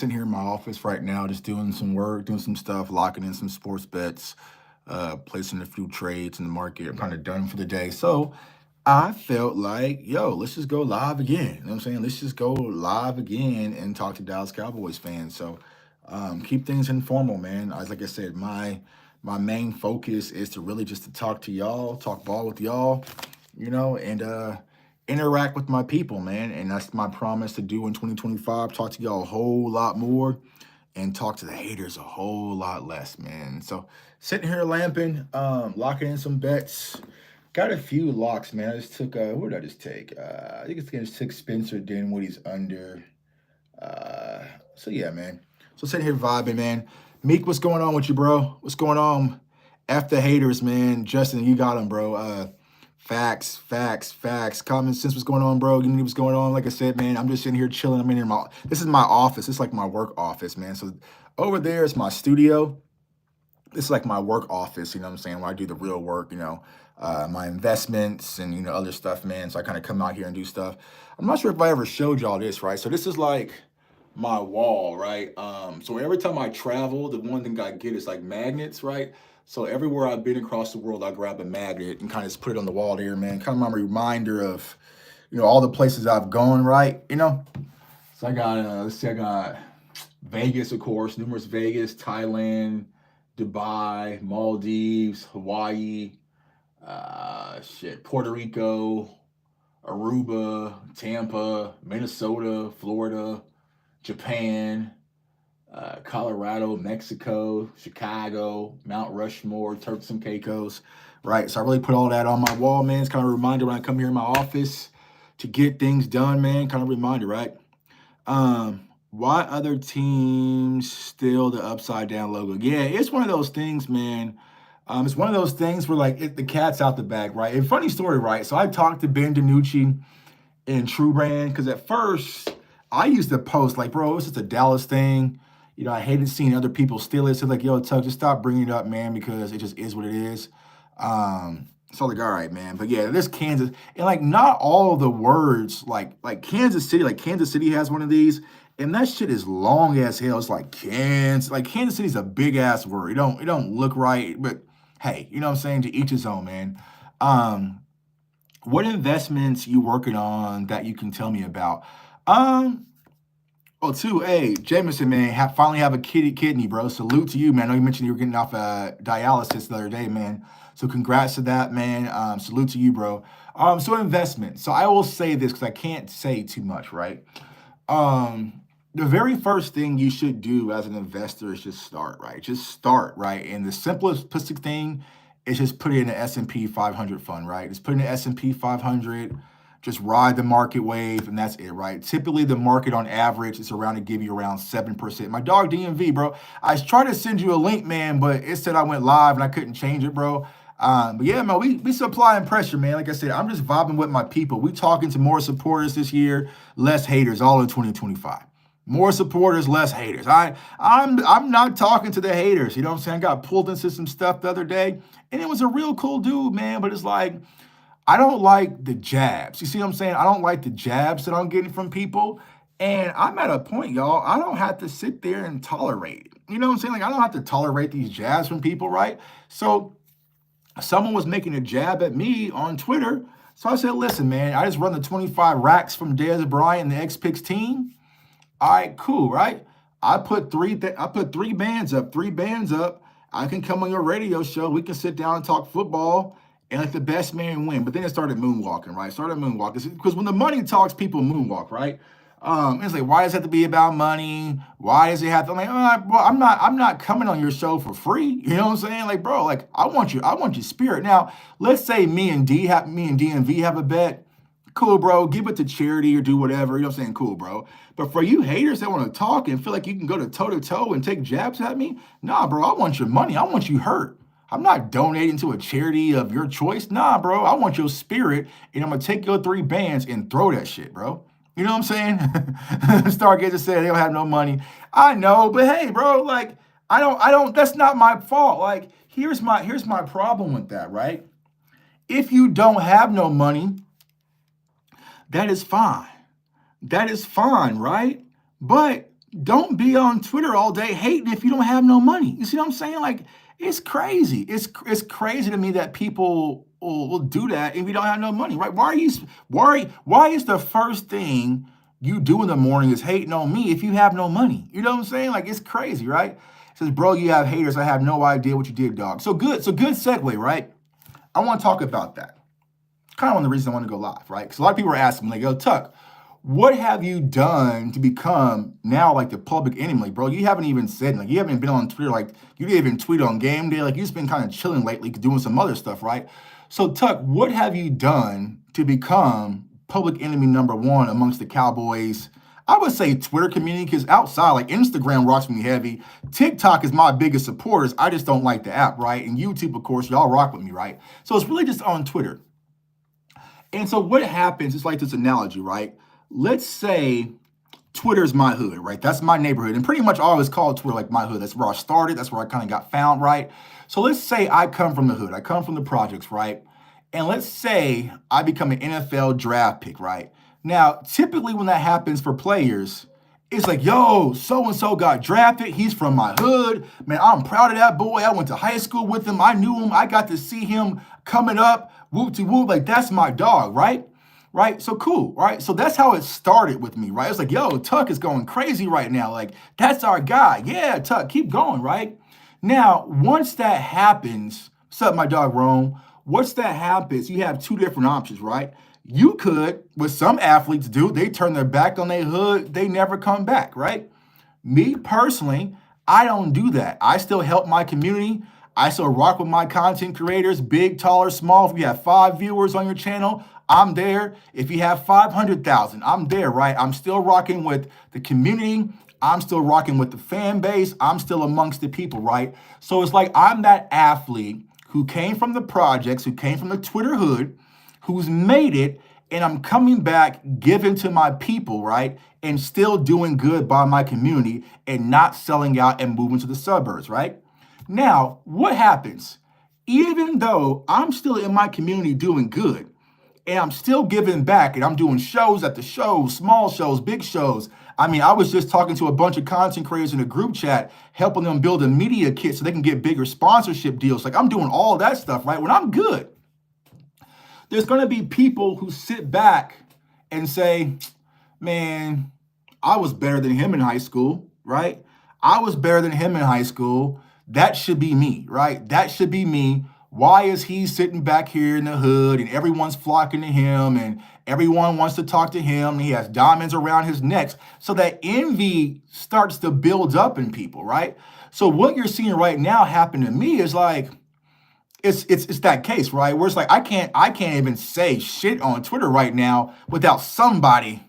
Sitting here in my office right now, just doing some work, doing some stuff, locking in some sports bets, placing a few trades in the market. I'm kind of done for the day. So I felt like, yo, let's just go live again. You know what I'm saying? Let's just go live again and talk to Dallas Cowboys fans. So keep things informal, man. As like I said, my main focus is to really just to talk to y'all, talk ball with y'all, and interact with my people, man. And that's my promise to do in 2025. Talk to y'all a whole lot more and talk to the haters a whole lot less, man. So sitting here lamping, locking in some bets. Got a few locks, man. I just took what did I just take? I think I just took Spencer Dinwiddie's under. Uh so yeah, man. So sitting here vibing, man. Meek, what's going on with you, bro? What's going on? F the haters, man. Justin, you got him, bro. Facts, facts, facts. Common sense, what's going on, bro? You know what's going on? Like I said, man, I'm just sitting here chilling. I'm in here. This is my office. It's like my work office, man. So over there is my studio. This is like my work office, you know what I'm saying, where I do the real work, my investments and, other stuff, man. So I kind of come out here and do stuff. I'm not sure if I ever showed y'all this, right? So this is like my wall, right? So every time I travel, the one thing I get is like magnets, right? So everywhere I've been across the world, I grab a magnet and kind of just put it on the wall there, man. Kind of my reminder of, all the places I've gone, right? So I got, let's see, I got Vegas, of course, numerous Vegas, Thailand, Dubai, Maldives, Hawaii, Puerto Rico, Aruba, Tampa, Minnesota, Florida, Japan, Colorado, Mexico, Chicago, Mount Rushmore, Turks and Caicos, right? So I really put all that on my wall, man. It's kind of a reminder when I come here in my office to get things done, man. Kind of a reminder, right? Why other teams steal the upside down logo? Yeah, it's one of those things, man. It's one of those things where the cat's out the bag, right? And funny story, right? So I talked to Ben DiNucci and True Brand because at first I used to post like, bro, it's just a Dallas thing. I hated seeing other people steal it. So like, yo, Tug, just stop bringing it up, man, because it just is what it is. So like, all right, man. But yeah, this Kansas and like not all of the words like Kansas City has one of these, and that shit is long as hell. It's like Kansas, like Kansas City's a big ass word. It don't look right, but hey, you know what I'm saying? To each his own, man. Um, what investments you working on that you can tell me about? Um, Oh, two, hey, Jameson, man, finally have a kidney, bro. Salute to you, man. I know you mentioned you were getting off dialysis the other day, man. So congrats to that, man. Salute to you, bro. So investment. So I will say this because I can't say too much, right? The very first thing you should do as an investor is just start, right? Just start, right? And the simplest simplistic thing is just put it in the S&P 500 fund, right? Just put in the S&P 500, just ride the market wave, and that's it, right? Typically, the market on average is around to give you around 7%. My dog DMV, bro, I tried to send you a link, man, but it said I went live and I couldn't change it, bro. But yeah, man, we supplying pressure, man. Like I said, I'm just vibing with my people. We talking to more supporters this year, less haters, all in 2025. More supporters, less haters. I'm not talking to the haters. You know what I'm saying? I got pulled into some stuff the other day, and it was a real cool dude, man. But it's like I don't like the jabs. You see what I'm saying? I don't like the jabs that I'm getting from people. And I'm at a point, y'all, I don't have to sit there and tolerate it. You know what I'm saying? Like, I don't have to tolerate these jabs from people, right? So, someone was making a jab at me on Twitter. So I said, listen, man, I just run the 25 racks from Dez Bryant and the X-Pix team. All right, cool, right? I put three bands up. I can come on your radio show. We can sit down and talk football and let the best man win. But then it started moonwalking, right? Started moonwalking because when the money talks, people moonwalk, right? It's like, why does it have to be about money? Why does it have to? I'm like, well, I'm not coming on your show for free. You know what I'm saying? Like, bro, like I want your spirit. Now, let's say me and DMV have a bet. Cool, bro. Give it to charity or do whatever. You know what I'm saying? Cool, bro. But for you haters that want to talk and feel like you can go to toe to toe and take jabs at me, nah, bro. I want your money. I want you hurt. I'm not donating to a charity of your choice. Nah, bro. I want your spirit, and I'm gonna take your three bands and throw that shit, bro. You know what I'm saying? Stargazer said they don't have no money. I know, but hey, bro, like I don't. That's not my fault. Like here's my problem with that, right? If you don't have no money, that is fine. That is fine, right? But Don't be on Twitter all day hating if you don't have no money. You see what I'm saying? Like, it's crazy. It's crazy to me that people will do that if you don't have no money, right? Why is the first thing you do in the morning is hating on me if you have no money? You know what I'm saying? Like, it's crazy, right? It says, bro, you have haters. I have no idea what you did, dog. So good segue, right? I want to talk about that. Kind of one of the reasons I want to go live, right? Because a lot of people are asking me, like, yo, Tuck, what have you done to become now like the public enemy? Like, bro, you haven't even said, like, you haven't been on Twitter, like, you didn't even tweet on game day. Like, you've just been kind of chilling lately, doing some other stuff, right? So, Tuck, what have you done to become public enemy number one amongst the Cowboys? I would say Twitter community, because outside, like Instagram rocks me heavy. TikTok is my biggest supporters. I just don't like the app, right? And YouTube, of course, y'all rock with me, right? So it's really just on Twitter. And so what happens, it's like this analogy, right? Let's say Twitter's my hood, right? That's my neighborhood. And pretty much I always call Twitter like my hood. That's where I started. That's where I kind of got found, right? So let's say I come from the hood. I come from the projects, right? And let's say I become an NFL draft pick, right? Now, typically when that happens for players, it's like, yo, so-and-so got drafted. He's from my hood. Man, I'm proud of that boy. I went to high school with him. I knew him. I got to see him coming up. Whoop-de-whoop. Like, that's my dog, right? Right? So cool, right? So that's how it started with me, right? It's like, yo, Tuck is going crazy right now. Like, that's our guy. Yeah, Tuck, keep going, right? Now, once that happens, what's up, my dog Rome? Once that happens, you have two different options, right? You could, what some athletes do, they turn their back on their hood, they never come back, right? Me personally, I don't do that. I still help my community. I still rock with my content creators, big, tall, or small. If you have 5 viewers on your channel, I'm there. If you have 500,000, I'm there, right? I'm still rocking with the community. I'm still rocking with the fan base. I'm still amongst the people, right? So it's like I'm that athlete who came from the projects, who came from the Twitter hood, who's made it, and I'm coming back giving to my people, right? And still doing good by my community and not selling out and moving to the suburbs, right? Now, what happens? Even though I'm still in my community doing good, and I'm still giving back, and I'm doing shows at the shows, small shows, big shows. I mean, I was just talking to a bunch of content creators in a group chat, helping them build a media kit so they can get bigger sponsorship deals. Like, I'm doing all that stuff, right? When I'm good, there's going to be people who sit back and say, man, I was better than him in high school, right? I was better than him in high school. That should be me, right? That should be me. Why is he sitting back here in the hood and everyone's flocking to him and everyone wants to talk to him and he has diamonds around his neck? So that envy starts to build up in people, right? So what you're seeing right now happen to me is like, it's that case, right? Where it's like I can't even say shit on Twitter right now without somebody.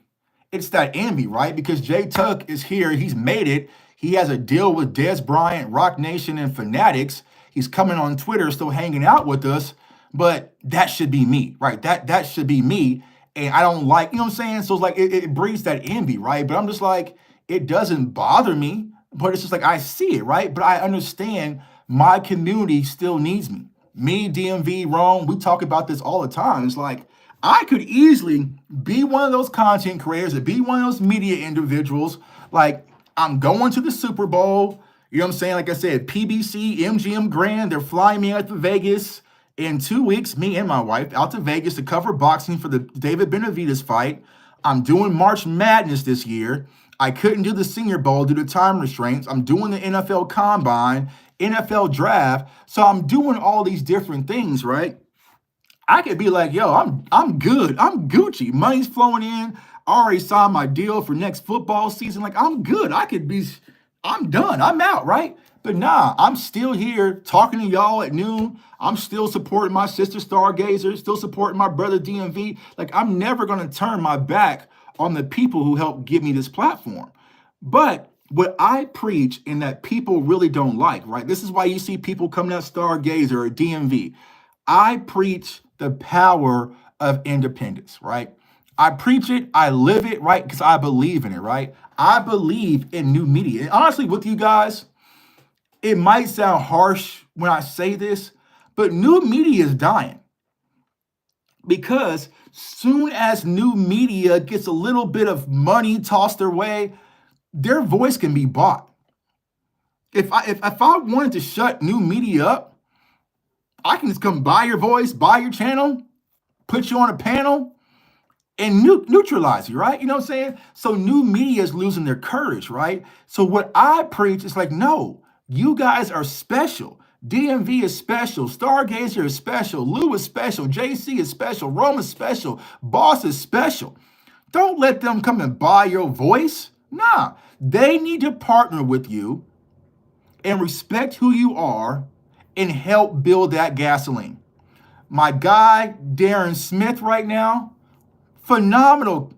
It's that envy, right? Because Jay Tuck is here. He's made it. He has a deal with Des Bryant, Rock Nation, and Fanatics. He's coming on Twitter, still hanging out with us. But that should be me, right? That should be me. And I don't like, you know what I'm saying? So it's like it breeds that envy, right? But I'm just like, it doesn't bother me. But it's just like I see it, right? But I understand my community still needs me. Me, DMV, Rome, we talk about this all the time. It's like I could easily be one of those content creators, or be one of those media individuals. Like, I'm going to the Super Bowl. You know what I'm saying? Like I said, PBC, MGM Grand, they're flying me out to Vegas in 2 weeks, me and my wife, out to Vegas to cover boxing for the David Benavidez fight. I'm doing March Madness this year. I couldn't do the Senior Bowl due to time restraints. I'm doing the NFL Combine, NFL Draft. So I'm doing all these different things, right? I could be like, yo, I'm good. I'm Gucci. Money's flowing in. I already signed my deal for next football season. Like, I'm good. I'm done. I'm out, right? But nah, I'm still here talking to y'all at noon. I'm still supporting my sister Stargazer, still supporting my brother DMV. Like, I'm never going to turn my back on the people who helped give me this platform. But what I preach and that people really don't like, right? This is why you see people coming at Stargazer or DMV. I preach the power of independence, right? I preach it, I live it, right? Because I believe in it, right? I believe in new media. And honestly, with you guys, it might sound harsh when I say this, but new media is dying. Because soon as new media gets a little bit of money tossed their way, their voice can be bought. If I wanted to shut new media up, I can just come buy your voice, buy your channel, put you on a panel, and neutralize you, right? You know what I'm saying? So new media is losing their courage, right? So what I preach is like, no, you guys are special. DMV is special. Stargazer is special. Lou is special. JC is special. Rome is special. Boss is special. Don't let them come and buy your voice. Nah, they need to partner with you and respect who you are and help build that gasoline. My guy, Darren Smith, right now, phenomenal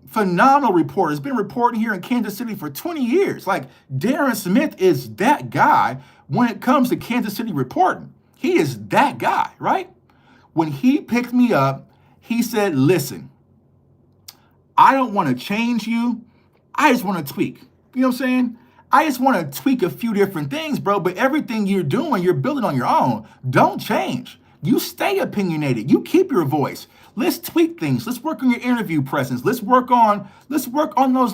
reporter. Has been reporting here in Kansas City for 20 years. Like, Darren Smith is that guy when it comes to Kansas City reporting. He is that guy, right? When he picked me up, he said, listen, I don't want to change you. I just want to tweak. You know what I'm saying? I just want to tweak a few different things, bro, but everything you're doing, you're building on your own. Don't change. You stay opinionated. You keep your voice. Let's tweak things. Let's work on your interview presence. Let's work on those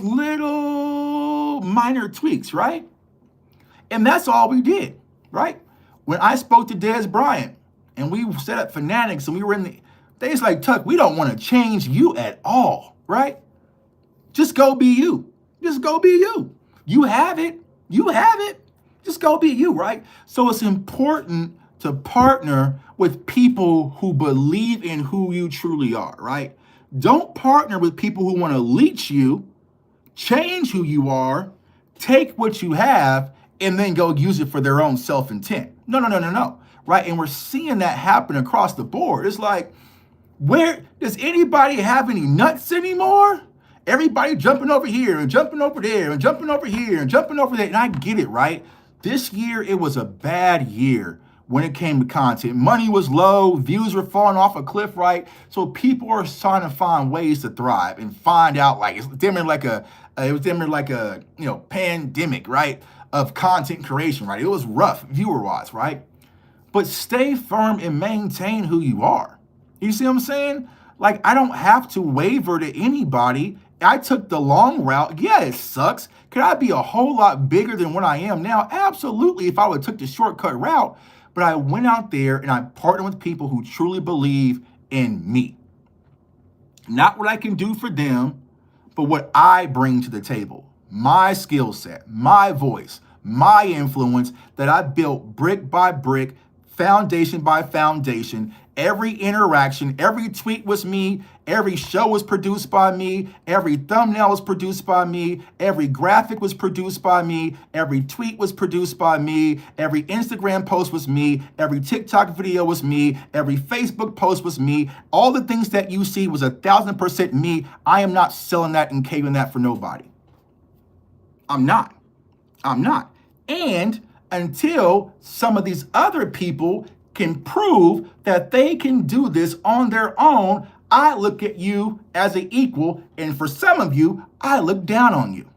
little minor tweaks, right? And that's all we did, right? When I spoke to Des Bryant and we set up Fanatics and we were they was like, Tuck, we don't want to change you at all, right? Just go be you. Just go be you. You have it. You have it. Just go be you, right? So it's important to partner with people who believe in who you truly are, right? Don't partner with people who want to leech you, change who you are, take what you have, and then go use it for their own self-intent. No, right? And we're seeing that happen across the board. It's like, where does anybody have any nuts anymore? Everybody jumping over here and jumping over there and jumping over here and jumping over there. And I get it, right? This year, it was a bad year when it came to content. Money was low, views were falling off a cliff, right? So people are trying to find ways to thrive and find out, like, it's damn near like a pandemic, right? Of content creation, right? It was rough viewer-wise, right? But stay firm and maintain who you are. You see what I'm saying? Like, I don't have to waver to anybody. I took the long route. Yeah, it sucks. Could I be a whole lot bigger than what I am now? Absolutely, if I would have took the shortcut route. But I went out there and I partnered with people who truly believe in me. Not what I can do for them, but what I bring to the table. My skill set, my voice, my influence that I built brick by brick, foundation by foundation. Every interaction, every tweet was me. Every show was produced by me. Every thumbnail was produced by me. Every graphic was produced by me. Every tweet was produced by me. Every Instagram post was me. Every TikTok video was me. Every Facebook post was me. All the things that you see was 1,000% me. I am not selling that and caving that for nobody. I'm not. And until some of these other people can prove that they can do this on their own, I look at you as an equal, and for some of you, I look down on you.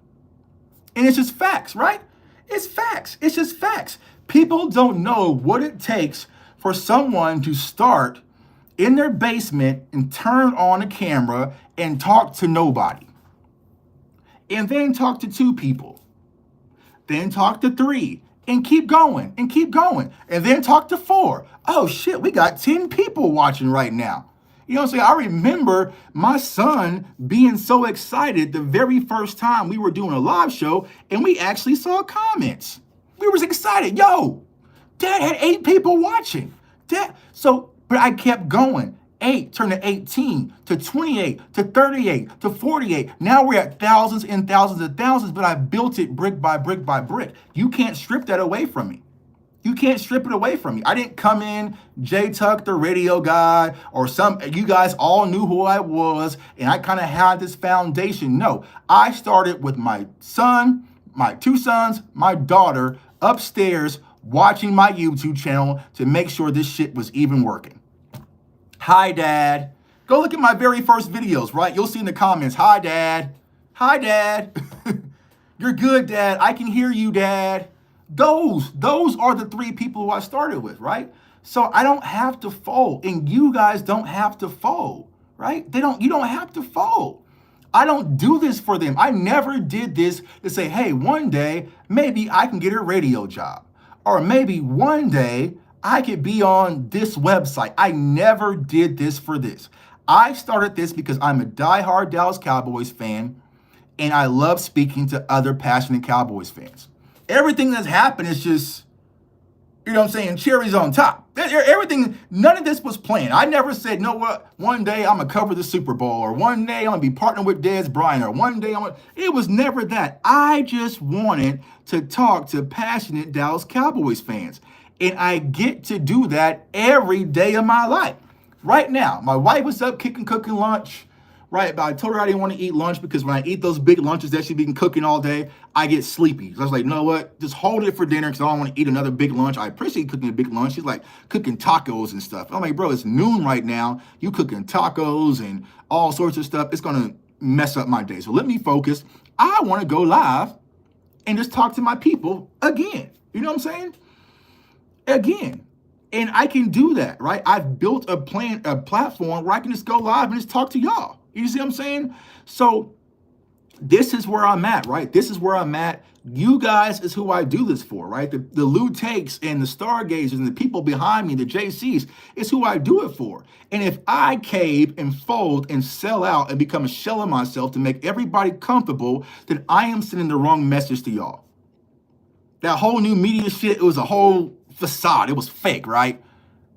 And it's just facts, right? It's facts. It's just facts. People don't know what it takes for someone to start in their basement and turn on a camera and talk to nobody. And then talk to 2 people. Then talk to 3. And keep going, and keep going. And then talk to 4. Oh shit, we got 10 people watching right now. You know what I'm saying? I remember my son being so excited the very first time we were doing a live show and we actually saw comments. We were excited. Yo, Dad had 8 people watching. But I kept going. 8 turned to 18, to 28, to 38, to 48. Now we're at thousands and thousands and thousands, but I built it brick by brick by brick. You can't strip that away from me. You can't strip it away from me. I didn't come in, J Tuck, the radio guy, or you guys all knew who I was, and I kind of had this foundation. No, I started with my son, my 2 sons, my daughter upstairs watching my YouTube channel to make sure this shit was even working. Hi, Dad. Go look at my very first videos, right? You'll see in the comments, hi, Dad. Hi, Dad. You're good, Dad. I can hear you, Dad. Those are the 3 people who I started with, right? So I don't have to fold, and you guys don't have to fold, right? You don't have to fold. I don't do this for them. I never did this to say, hey, one day maybe I can get a radio job. Or maybe one day I could be on this website. I never did this for this. I started this because I'm a diehard Dallas Cowboys fan and I love speaking to other passionate Cowboys fans. Everything that's happened is just, you know what I'm saying, cherries on top. Everything, none of this was planned. I never said, you know what, one day I'm going to cover the Super Bowl, or one day I'm going to be partnering with Dez Bryant, or one day it was never that. I just wanted to talk to passionate Dallas Cowboys fans. And I get to do that every day of my life. Right now, my wife was up cooking lunch. Right, but I told her I didn't want to eat lunch because when I eat those big lunches that she's been cooking all day, I get sleepy. So I was like, you know what? Just hold it for dinner because I don't want to eat another big lunch. I appreciate cooking a big lunch. She's like cooking tacos and stuff. I'm like, bro, it's noon right now. You cooking tacos and all sorts of stuff. It's going to mess up my day. So let me focus. I want to go live and just talk to my people again. You know what I'm saying? Again. And I can do that, right? I've built a platform where I can just go live and just talk to y'all. You see what I'm saying? So this is where I'm at, right? This is where I'm at. You guys is who I do this for, right? The Lou Takes and the Stargazers and the people behind me, the JCs, is who I do it for. And if I cave and fold and sell out and become a shell of myself to make everybody comfortable, then I am sending the wrong message to y'all. That whole new media shit, it was a whole facade. It was fake, right?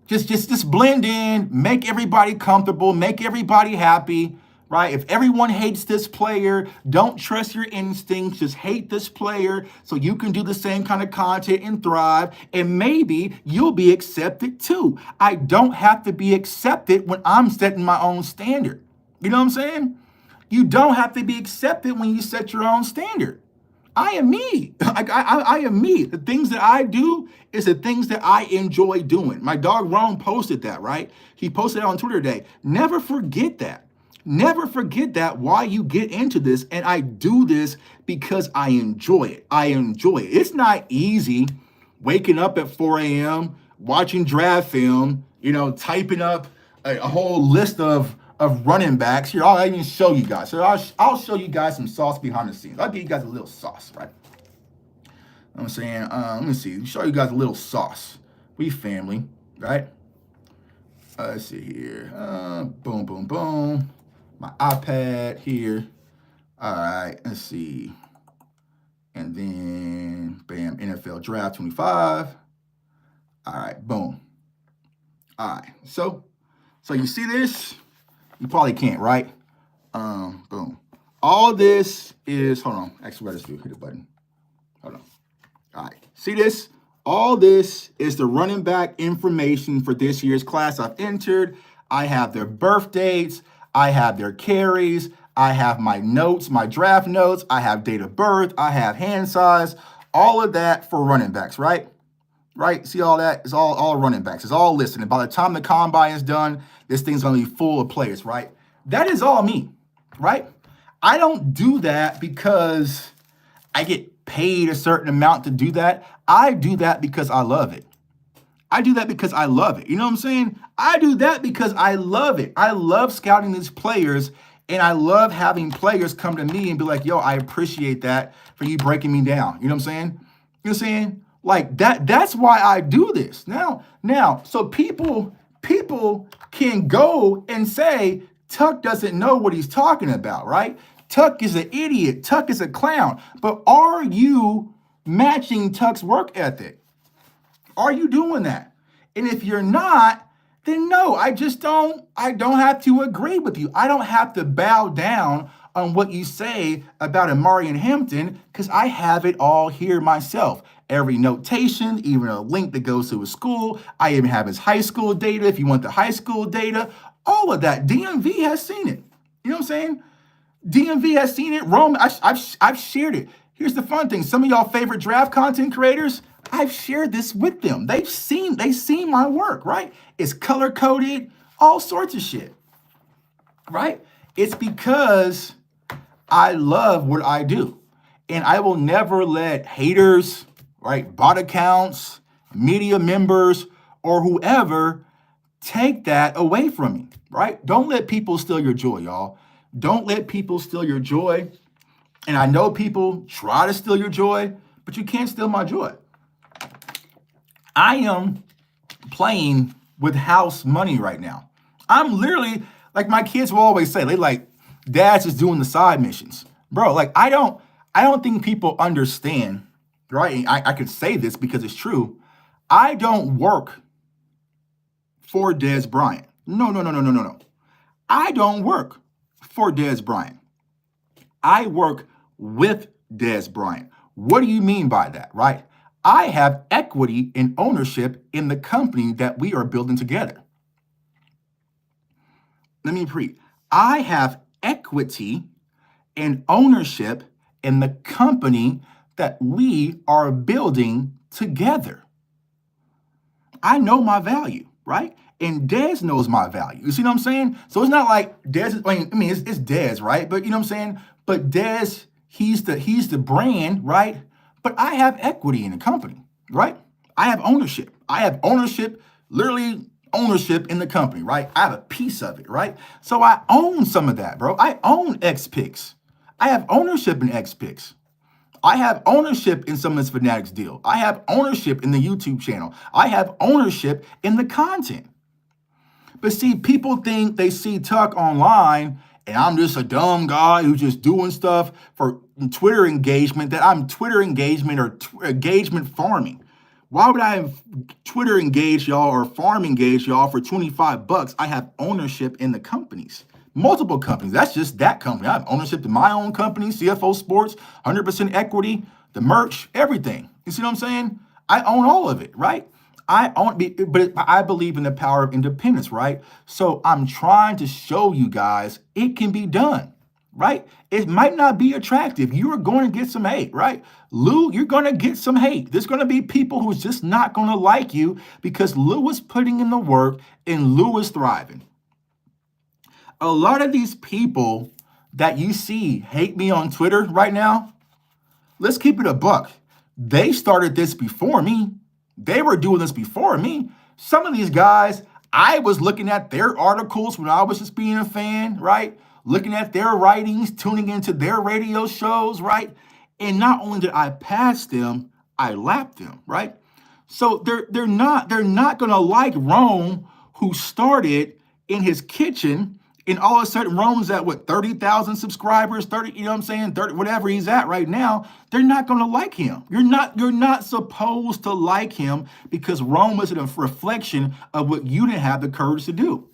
Just blend in, make everybody comfortable, make everybody happy, right? If everyone hates this player, don't trust your instincts, just hate this player so you can do the same kind of content and thrive, and maybe you'll be accepted too. I don't have to be accepted when I'm setting my own standard. You know what I'm saying? You don't have to be accepted when you set your own standard. I am me. I am me. The things that I do is the things that I enjoy doing. My dog Rome posted that, right? He posted it on Twitter today. Never forget that. Never forget that why you get into this. And I do this because I enjoy it. I enjoy it. It's not easy waking up at 4 a.m., watching draft film, typing up a whole list of running backs. Here, I'll even show you guys. So I'll show you guys some sauce behind the scenes. I'll give you guys a little sauce, right? I'm saying, let me see. Show you guys a little sauce. We family, right? Let's see here. Boom, boom, boom. My iPad here. All right, let's see. And then, bam, NFL Draft 25. All right, boom. All right, so you see this? You probably can't, right? Boom. All this is, hold on. Actually, what I just do, hit the button. Hold on. All right. See this? All this is the running back information for this year's class I've entered. I have their birth dates. I have their carries. I have my notes, my draft notes. I have date of birth. I have hand size. All of that for running backs, right? Right? See all that? It's all running backs. It's all listed. And by the time the combine is done, this thing's going to be full of players, right? That is all me, right? I don't do that because I get paid a certain amount to do that. I do that because I love it. I do that because I love it. You know what I'm saying? I do that because I love it. I love scouting these players, and I love having players come to me and be like, yo, I appreciate that for you breaking me down. You know what I'm saying? You know what I'm saying? Like that's why I do this. Now, so people can go and say, Tuck doesn't know what he's talking about, right? Tuck is an idiot. Tuck is a clown. But are you matching Tuck's work ethic? Are you doing that? And if you're not, then no, I don't have to agree with you. I don't have to bow down on what you say about Amari and Hampton because I have it all here myself. Every notation, even a link that goes to his school. I even have his high school data if you want the high school data. All of that. DMV has seen it. You know what I'm saying? DMV has seen it. Rome, I've shared it. Here's the fun thing. Some of y'all favorite draft content creators, I've shared this with them. They've seen my work, right? It's color coded, all sorts of shit, right? It's because I love what I do. And I will never let haters, right, bot accounts, media members, or whoever take that away from me, right? Don't let people steal your joy, y'all. Don't let people steal your joy. And I know people try to steal your joy, but you can't steal my joy. I am playing with house money right now. I'm literally, like my kids will always say, they like, dad's just doing the side missions. Bro, like I don't think people understand, right? And I can say this because it's true. I don't work for Des Bryant. No, no, no, no, no, no, no. I don't work for Des Bryant. I work with Des Bryant. What do you mean by that, right? I have equity and ownership in the company that we are building together. Let me repeat. I have equity and ownership in the company that we are building together. I know my value, right? And Dez knows my value. You see what I'm saying? So it's not like Dez, it's Dez, right? But you know what I'm saying? But Dez, he's the brand, right? But I have equity in the company, right? I have ownership. I have ownership, literally ownership in the company, right? I have a piece of it, right? So I own some of that, bro. I own XPix. I have ownership in XPix. I have ownership in some of this Fanatics deal. I have ownership in the YouTube channel. I have ownership in the content. But see, people think they see Tuck online and I'm just a dumb guy who's just doing stuff for Twitter engagement, that I'm Twitter engagement or engagement farming. Why would I have Twitter engage y'all or farm engage y'all for $25? I have ownership in the companies. Multiple companies. That's just that company. I have ownership in my own company, CFO Sports, 100% equity, the merch, everything. You see what I'm saying? I own all of it, right? But I believe in the power of independence, right? So I'm trying to show you guys it can be done, right? It might not be attractive. You are going to get some hate, right? Lou, you're going to get some hate. There's going to be people who's just not going to like you because Lou is putting in the work and Lou is thriving. A lot of these people that you see hate me on Twitter right now, let's keep it a buck. They started this before me. They were doing this before me. Some of these guys, I was looking at their articles when I was just being a fan, right? Looking at their writings, tuning into their radio shows, right? And not only did I pass them, I lapped them, right? So they're not gonna like Rome, who started in his kitchen. And all of a sudden, Rome's at 30,000 subscribers, 30, you know what I'm saying? 30, whatever he's at right now, they're not gonna like him. You're not supposed to like him because Rome is a reflection of what you didn't have the courage to do.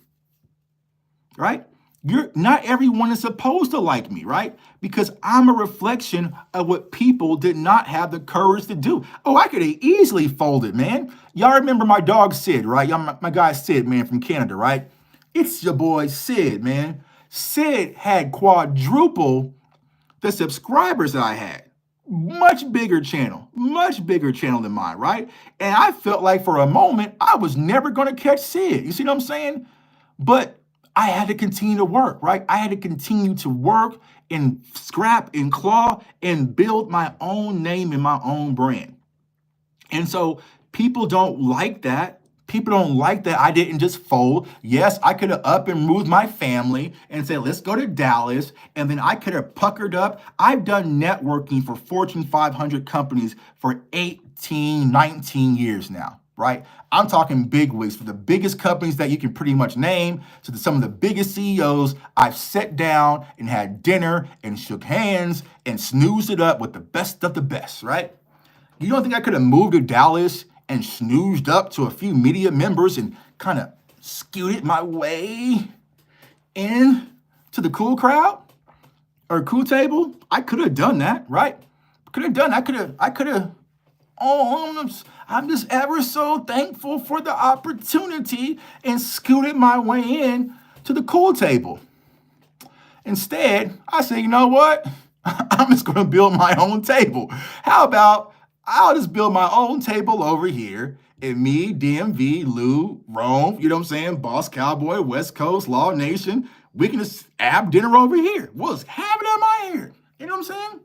Right? Not everyone is supposed to like me, right? Because I'm a reflection of what people did not have the courage to do. Oh, I could have easily folded, man. Y'all remember my dog Sid, right? Y'all, my guy Sid, man, from Canada, right? It's your boy Sid, man. Sid had quadruple the subscribers that I had. Much bigger channel than mine, right? And I felt like for a moment, I was never going to catch Sid. You see what I'm saying? But I had to continue to work, right? I had to continue to work and scrap and claw and build my own name and my own brand. And so people don't like that. People don't like that I didn't just fold. Yes, I could have up and moved my family and said, let's go to Dallas. And then I could have puckered up. I've done networking for Fortune 500 companies for 18, 19 years now, right? I'm talking big wigs for the biggest companies that you can pretty much name. To some of the biggest CEOs, I've sat down and had dinner and shook hands and snoozed it up with the best of the best, right? You don't think I could have moved to Dallas and snoozed up to a few media members and kind of scooted my way in to the cool crowd or cool table? I could have done that, right? Could have done. I could have. Oh, I'm just ever so thankful for the opportunity and scooted my way in to the cool table. Instead, I said, you know what? I'm just going to build my own table. How about I'll just build my own table over here, and me, DMV, Lou, Rome, you know what I'm saying, Boss Cowboy, West Coast, Law Nation, we can just have dinner over here. We'll just have it on my ear. You know what I'm saying?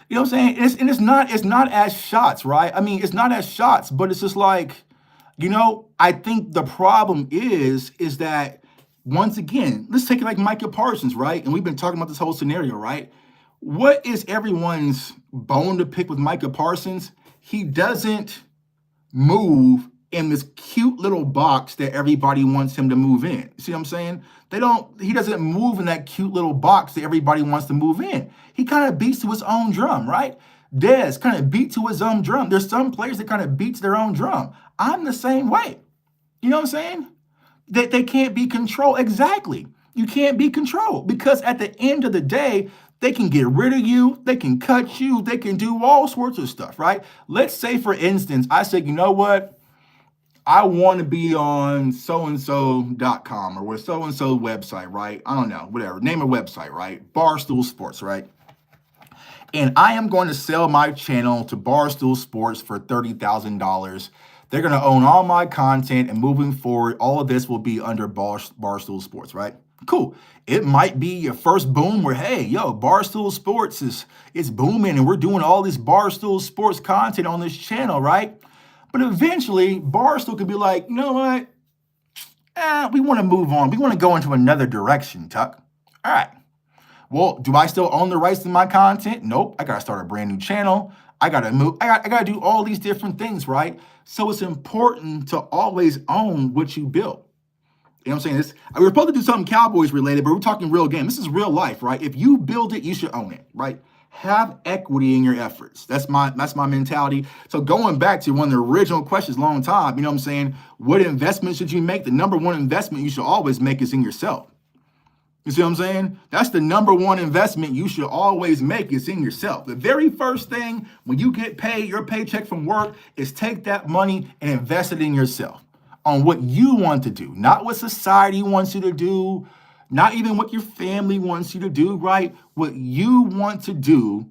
You know what I'm saying? It's not as shots, right? I mean, it's not as shots, but it's just like, I think the problem is that once again, let's take it like Micah Parsons, right? And we've been talking about this whole scenario, right? What is everyone's bone to pick with Micah Parsons? He doesn't move in this cute little box that everybody wants him to move in. See what I'm saying? He doesn't move in that cute little box that everybody wants to move in. He kind of beats to his own drum, right? Dez kind of beat to his own drum. There's some players that kind of beats their own drum. I'm the same way. You know what I'm saying? That they can't be controlled. Exactly. You can't be controlled because at the end of the day, they can get rid of you, they can cut you, they can do all sorts of stuff, right? Let's say, for instance, I said, you know what? I want to be on so-and-so.com or with so-and-so website, right? I don't know, whatever. Name a website, right? Barstool Sports, right? And I am going to sell my channel to Barstool Sports for $30,000. They're going to own all my content, and moving forward, all of this will be under Barstool Sports, right? Cool. It might be your first boom where, hey, yo, Barstool Sports it's booming and we're doing all this Barstool Sports content on this channel, right? But eventually, Barstool could be like, you know what? We want to move on. We want to go into another direction, Tuck. All right. Well, do I still own the rights to my content? Nope. I got to start a brand new channel. I got to move. I got to do all these different things, right? So it's important to always own what you built. You know what I'm saying? We're supposed to do something Cowboys related, but we're talking real game. This is real life, right? If you build it, you should own it, right? Have equity in your efforts. That's my mentality. So going back to one of the original questions, long time, you know what I'm saying? What investment should you make? The number one investment you should always make is in yourself. You see what I'm saying? That's the number one investment you should always make is in yourself. The very first thing when you get paid, your paycheck from work, is take that money and invest it in yourself on what you want to do, not what society wants you to do, not even what your family wants you to do, right? What you want to do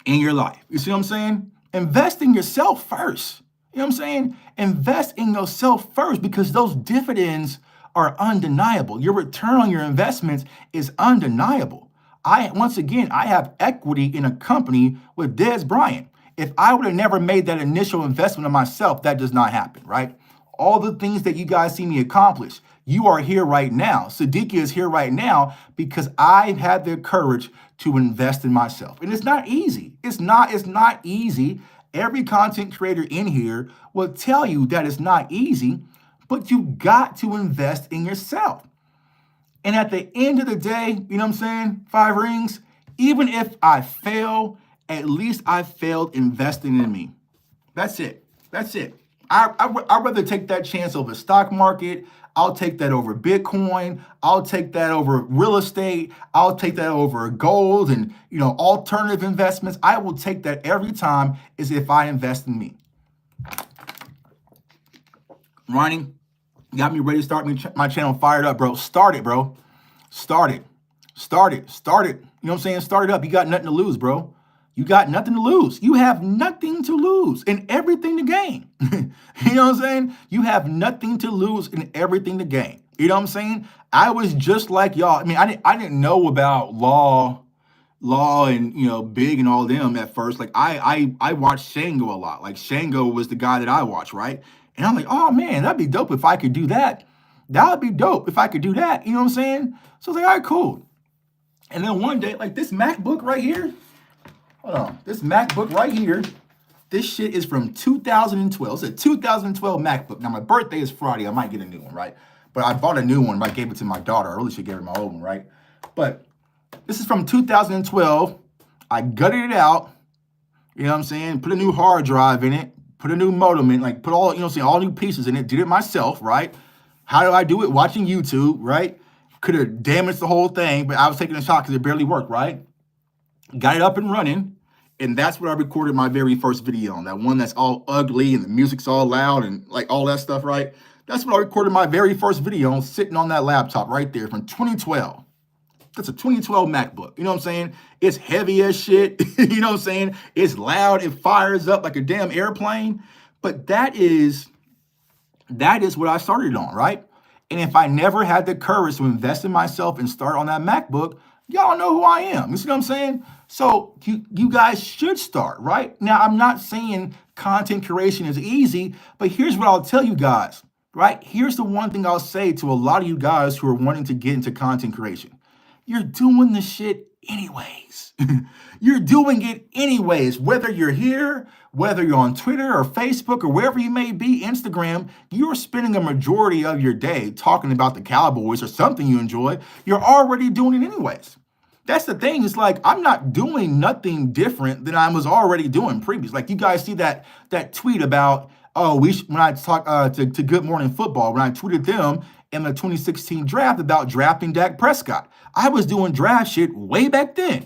in your life. You see what I'm saying? Invest in yourself first. You know what I'm saying? Invest in yourself first because those dividends are undeniable. Your return on your investments is undeniable. Once again, I have equity in a company with Dez Bryant. If I would have never made that initial investment in myself, that does not happen, right? All the things that you guys see me accomplish, you are here right now. Sadiqa is here right now because I had the courage to invest in myself. And it's not easy. It's not easy. Every content creator in here will tell you that it's not easy, but you got to invest in yourself. And at the end of the day, you know what I'm saying? 5 rings, even if I fail, at least I failed investing in me. That's it. That's it. I'd rather take that chance over stock market. I'll take that over Bitcoin. I'll take that over real estate. I'll take that over gold and, alternative investments. I will take that every time as if I invest in me. Ronnie, got me ready to start my channel fired up, bro. Start it, bro. Start it. Start it. Start it. You know what I'm saying? Start it up. You got nothing to lose, bro. You got nothing to lose. You have nothing to lose and everything to gain. You know what I'm saying? You have nothing to lose and everything to gain. You know what I'm saying? I was just like y'all. I mean, I didn't know about law and Big and all them at first. Like I watched Shango a lot. Like Shango was the guy that I watched, right? And I'm like, oh man, that'd be dope if I could do that. That would be dope if I could do that. You know what I'm saying? So I was like, all right, cool. And then one day, like this MacBook right here. Hold on. This MacBook right here, this shit is from 2012. It's a 2012 MacBook. Now, my birthday is Friday. I might get a new one, right? But I bought a new one, but I gave it to my daughter. I really should give her my old one, right? But this is from 2012. I gutted it out. You know what I'm saying? Put a new hard drive in it. Put a new modem in, like put all, all new pieces in it. Did it myself, right? How do I do it? Watching YouTube, right? Could have damaged the whole thing, but I was taking a shot because it barely worked, right? Got it up and running, and that's what I recorded my very first video on. That one that's all ugly and the music's all loud and like all that stuff, right? That's what I recorded my very first video on, sitting on that laptop right there from 2012. That's a 2012 MacBook. You know what I'm saying? It's heavy as shit. You know what I'm saying? It's loud. It fires up like a damn airplane. But that is what I started on, right? And if I never had the courage to invest in myself and start on that MacBook, y'all know who I am. You see what I'm saying? So you guys should start, right? Now, I'm not saying content creation is easy, but here's what I'll tell you guys. right? Here's the one thing I'll say to a lot of you guys who are wanting to get into content creation. You're doing the shit anyways. You're doing it anyways. Whether you're here, whether you're on Twitter or Facebook or wherever you may be, Instagram, you're spending a majority of your day talking about the Cowboys or something you enjoy. You're already doing it anyways. That's the thing. It's like I'm not doing nothing different than I was already doing previous. Like you guys see that tweet about when I talk to Good Morning Football when I tweeted them in the 2016 draft about drafting Dak Prescott. I was doing draft shit way back then.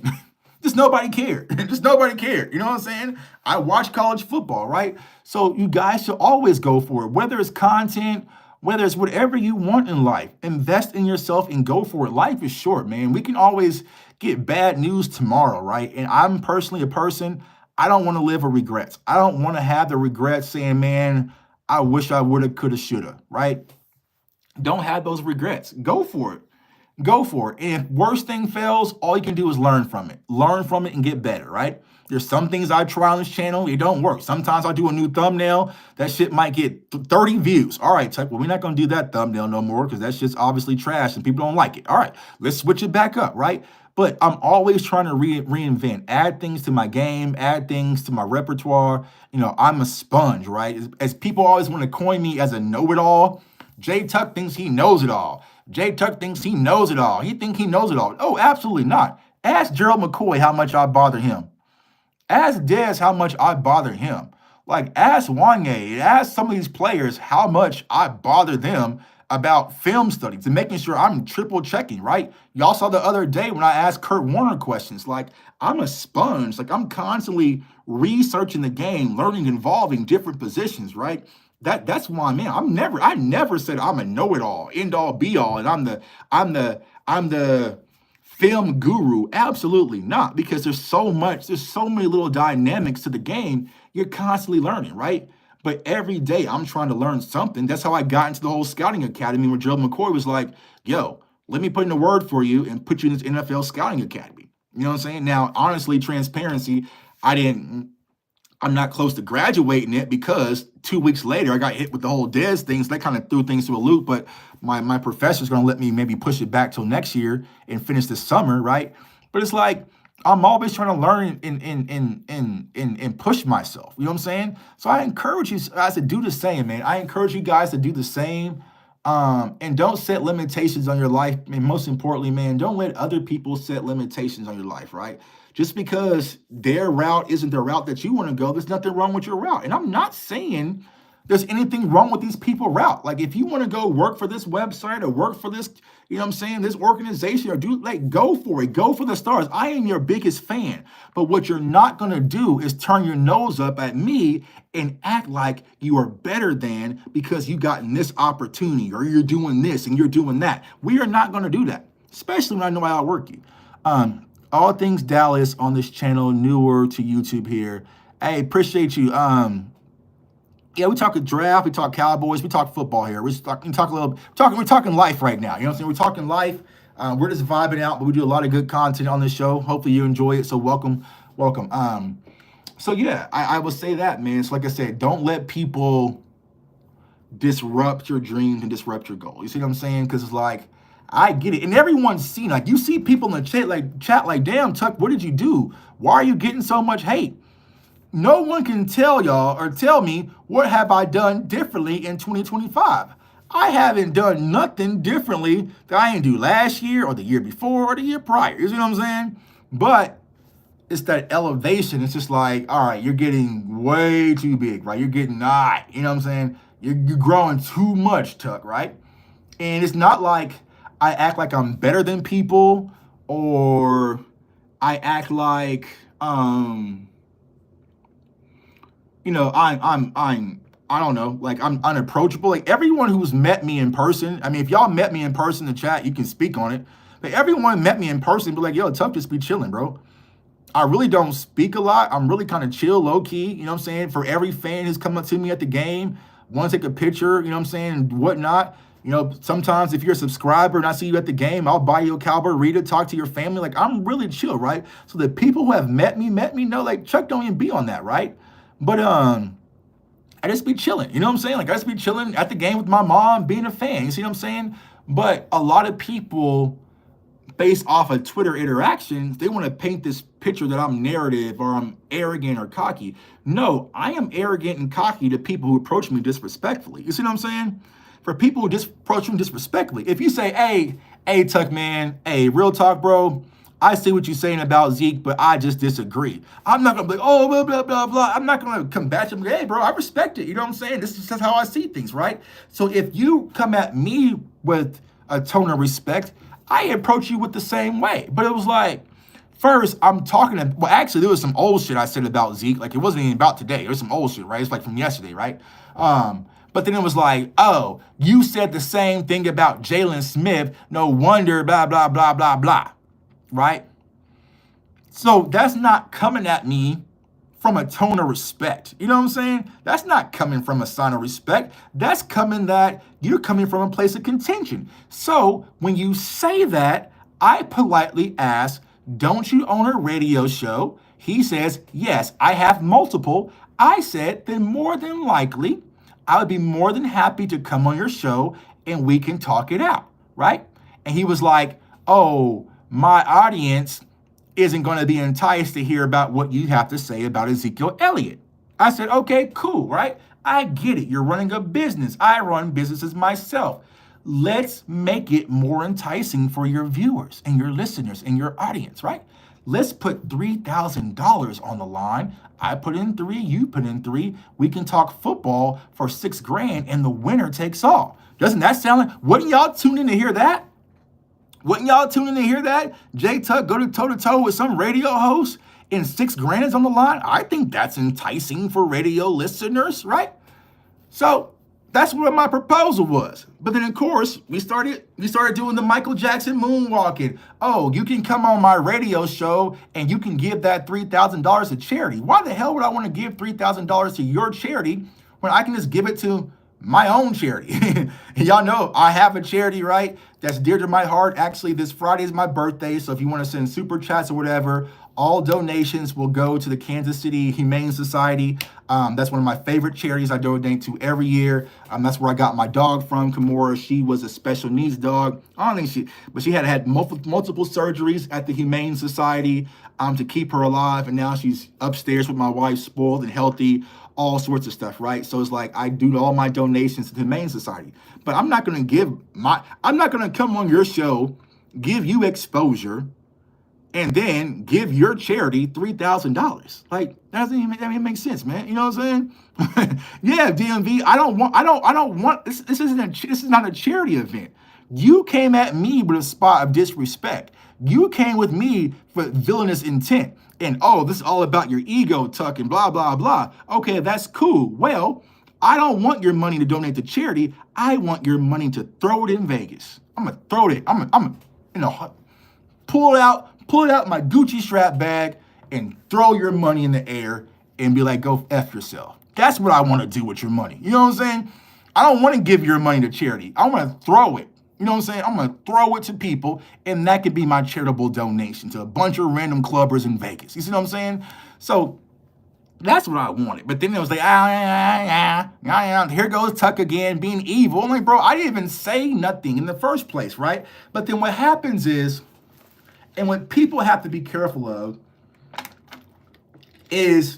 Just nobody cared. Just nobody cared. You know what I'm saying? I watch college football, right? So you guys should always go for it. Whether it's content, whether it's whatever you want in life, invest in yourself and go for it. Life is short, man. We can always get bad news tomorrow, right? And I'm personally a person, I don't want to live with regrets. I don't want to have the regrets saying, man, I wish I woulda, coulda, shoulda, right? Don't have those regrets. Go for it. Go for it. And if worst thing fails, all you can do is learn from it. Learn from it and get better, right? There's some things I try on this channel, it don't work. Sometimes I do a new thumbnail, that shit might get 30 views. All right, Tuck, well, we're not gonna do that thumbnail no more because that shit's obviously trash and people don't like it. All right, let's switch it back up, right? But I'm always trying to reinvent, add things to my game, add things to my repertoire. You know, I'm a sponge, right? As people always want to coin me as a know-it-all, Jay Tuck thinks he knows it all. Jay Tuck thinks he knows it all. He thinks he knows it all. Oh, absolutely not. Ask Gerald McCoy how much I bother him. Ask Dez how much I bother him. Like, ask Wanye, ask some of these players how much I bother them about film studies and making sure I'm triple checking, right? Y'all saw the other day when I asked Kurt Warner questions. Like, I'm a sponge. Like, I'm constantly researching the game, learning, involving different positions, right? That's why I'm in. I never said I'm a know-it-all, end-all, be-all, and I'm the film guru. Absolutely not, because there's so many little dynamics to the game. You're constantly learning, right? But every day I'm trying to learn something. That's how I got into the whole scouting academy where Gerald McCoy was like, yo, let me put in a word for you and put you in this NFL scouting academy. You know what I'm saying? Now, honestly, transparency, I'm not close to graduating it because 2 weeks later I got hit with the whole Dez thing. So that kind of threw things to a loop. But my professor's going to let me maybe push it back till next year and finish this summer, right? But it's like I'm always trying to learn and push myself. You know what I'm saying? So I encourage you guys to do the same, man. I encourage you guys to do the same. And don't set limitations on your life. And most importantly, man, don't let other people set limitations on your life, right? Just because their route isn't the route that you want to go, there's nothing wrong with your route. And I'm not saying there's anything wrong with these people's route. Like, if you want to go work for this website or work for this, you know what I'm saying, this organization, or go for it. Go for the stars. I am your biggest fan. But what you're not going to do is turn your nose up at me and act like you are better than because you gotten this opportunity or you're doing this and you're doing that. We are not going to do that, especially when I know I outwork you. All things Dallas on this channel, newer to YouTube here. Hey, appreciate you. Yeah, we talk draft, we talk Cowboys, we talk football here. We're talking life right now. You know what I'm saying? We're talking life. We're just vibing out, but we do a lot of good content on this show. Hopefully you enjoy it. So welcome. So yeah, I will say that, man. So like I said, don't let people disrupt your dreams and disrupt your goal. You see what I'm saying? Because it's like, I get it. And everyone's seen, like, you see people in the chat like, damn, Tuck, what did you do? Why are you getting so much hate? No one can tell y'all or tell me what have I done differently in 2025. I haven't done nothing differently that I didn't do last year or the year before or the year prior. You see what I'm saying? But it's that elevation. It's just like, all right, you're getting way too big, right? You're getting, you know what I'm saying? You're growing too much, Tuck, right? And it's not like I act like I'm better than people or I act like, you know, I don't know, like I'm unapproachable. Like everyone who's met me in person, I mean, if y'all met me in person in the chat, you can speak on it. But everyone met me in person, be like, yo, Tuck, just be chilling, bro. I really don't speak a lot. I'm really kind of chill, low key, you know what I'm saying? For every fan who's come up to me at the game, want to take a picture, you know what I'm saying, and whatnot. You know, sometimes if you're a subscriber and I see you at the game, I'll buy you a Cowboy reader, talk to your family. Like, I'm really chill, right? So the people who have met me know, like, Chuck don't even be on that, right? But I just be chilling. You know what I'm saying? Like I just be chilling at the game with my mom, being a fan. You see what I'm saying? But a lot of people, based off of Twitter interactions, they want to paint this picture that I'm narrative or I'm arrogant or cocky. No, I am arrogant and cocky to people who approach me disrespectfully. You see what I'm saying? For people who just approach me disrespectfully. If you say, hey, Tuck man, hey, real talk, bro, I see what you're saying about Zeke, but I just disagree. I'm not gonna be like, oh, blah, blah, blah, blah. I'm not gonna combat you. Hey, bro, I respect it. You know what I'm saying? This is just how I see things, right? So if you come at me with a tone of respect, I approach you with the same way. But it was like, first, I'm talking to, well, actually, there was some old shit I said about Zeke. Like, it wasn't even about today. It was some old shit, right? It's like from yesterday, right? But then it was like, oh, you said the same thing about Jalen Smith. No wonder, blah, blah, blah, blah, blah, right? So that's not coming at me from a tone of respect. You know what I'm saying? That's not coming from a sign of respect. That's coming that you're coming from a place of contention. So when you say that, I politely ask, don't you own a radio show? He says, yes, I have multiple. I said, then more than likely, I would be more than happy to come on your show and we can talk it out, right? And he was like, oh, my audience isn't going to be enticed to hear about what you have to say about Ezekiel Elliott. I said, okay, cool, right? I get it. You're running a business. I run businesses myself. Let's make it more enticing for your viewers and your listeners and your audience, right? Let's put $3,000 on the line. I put in 3, you put in 3. We can talk football for $6,000 and the winner takes all. Doesn't that sound like, wouldn't y'all tune in to hear that? Wouldn't y'all tune in to hear that? Jay Tuck go to toe-to-toe with some radio host and $6,000 is on the line? I think that's enticing for radio listeners, right? So that's what my proposal was. But then, of course, we started doing the Michael Jackson moonwalking. Oh, you can come on my radio show and you can give that $3,000 to charity. Why the hell would I want to give $3,000 to your charity when I can just give it to my own charity? Y'all know I have a charity, right? That's dear to my heart. Actually, this Friday is my birthday. So if you want to send super chats or whatever, all donations will go to the Kansas City Humane Society. That's one of my favorite charities I donate to every year. That's where I got my dog from, Kimura. She was a special needs dog. I don't think she had multiple surgeries at the Humane Society to keep her alive. And now she's upstairs with my wife, spoiled and healthy, all sorts of stuff, right? So it's like I do all my donations to the Humane Society. But I'm not going to come on your show, give you exposure, and then give your charity $3,000. Like, that doesn't even make sense, man. You know what I'm saying? Yeah, DMV. I don't want this. This is not a charity event. You came at me with a spot of disrespect. You came with me for villainous intent. And oh, this is all about your ego, Tuck, and blah, blah, blah. Okay, that's cool. Well, I don't want your money to donate to charity. I want your money to throw it in Vegas. I'm gonna throw it. Pull it out my Gucci strap bag and throw your money in the air and be like, go F yourself. That's what I want to do with your money. You know what I'm saying? I don't want to give your money to charity. I want to throw it. You know what I'm saying? I'm going to throw it to people, and that could be my charitable donation to a bunch of random clubbers in Vegas. You see what I'm saying? So that's what I wanted. But then it was like, here goes Tuck again, being evil. I'm like, bro, I didn't even say nothing in the first place, right? But then what happens is, and what people have to be careful of is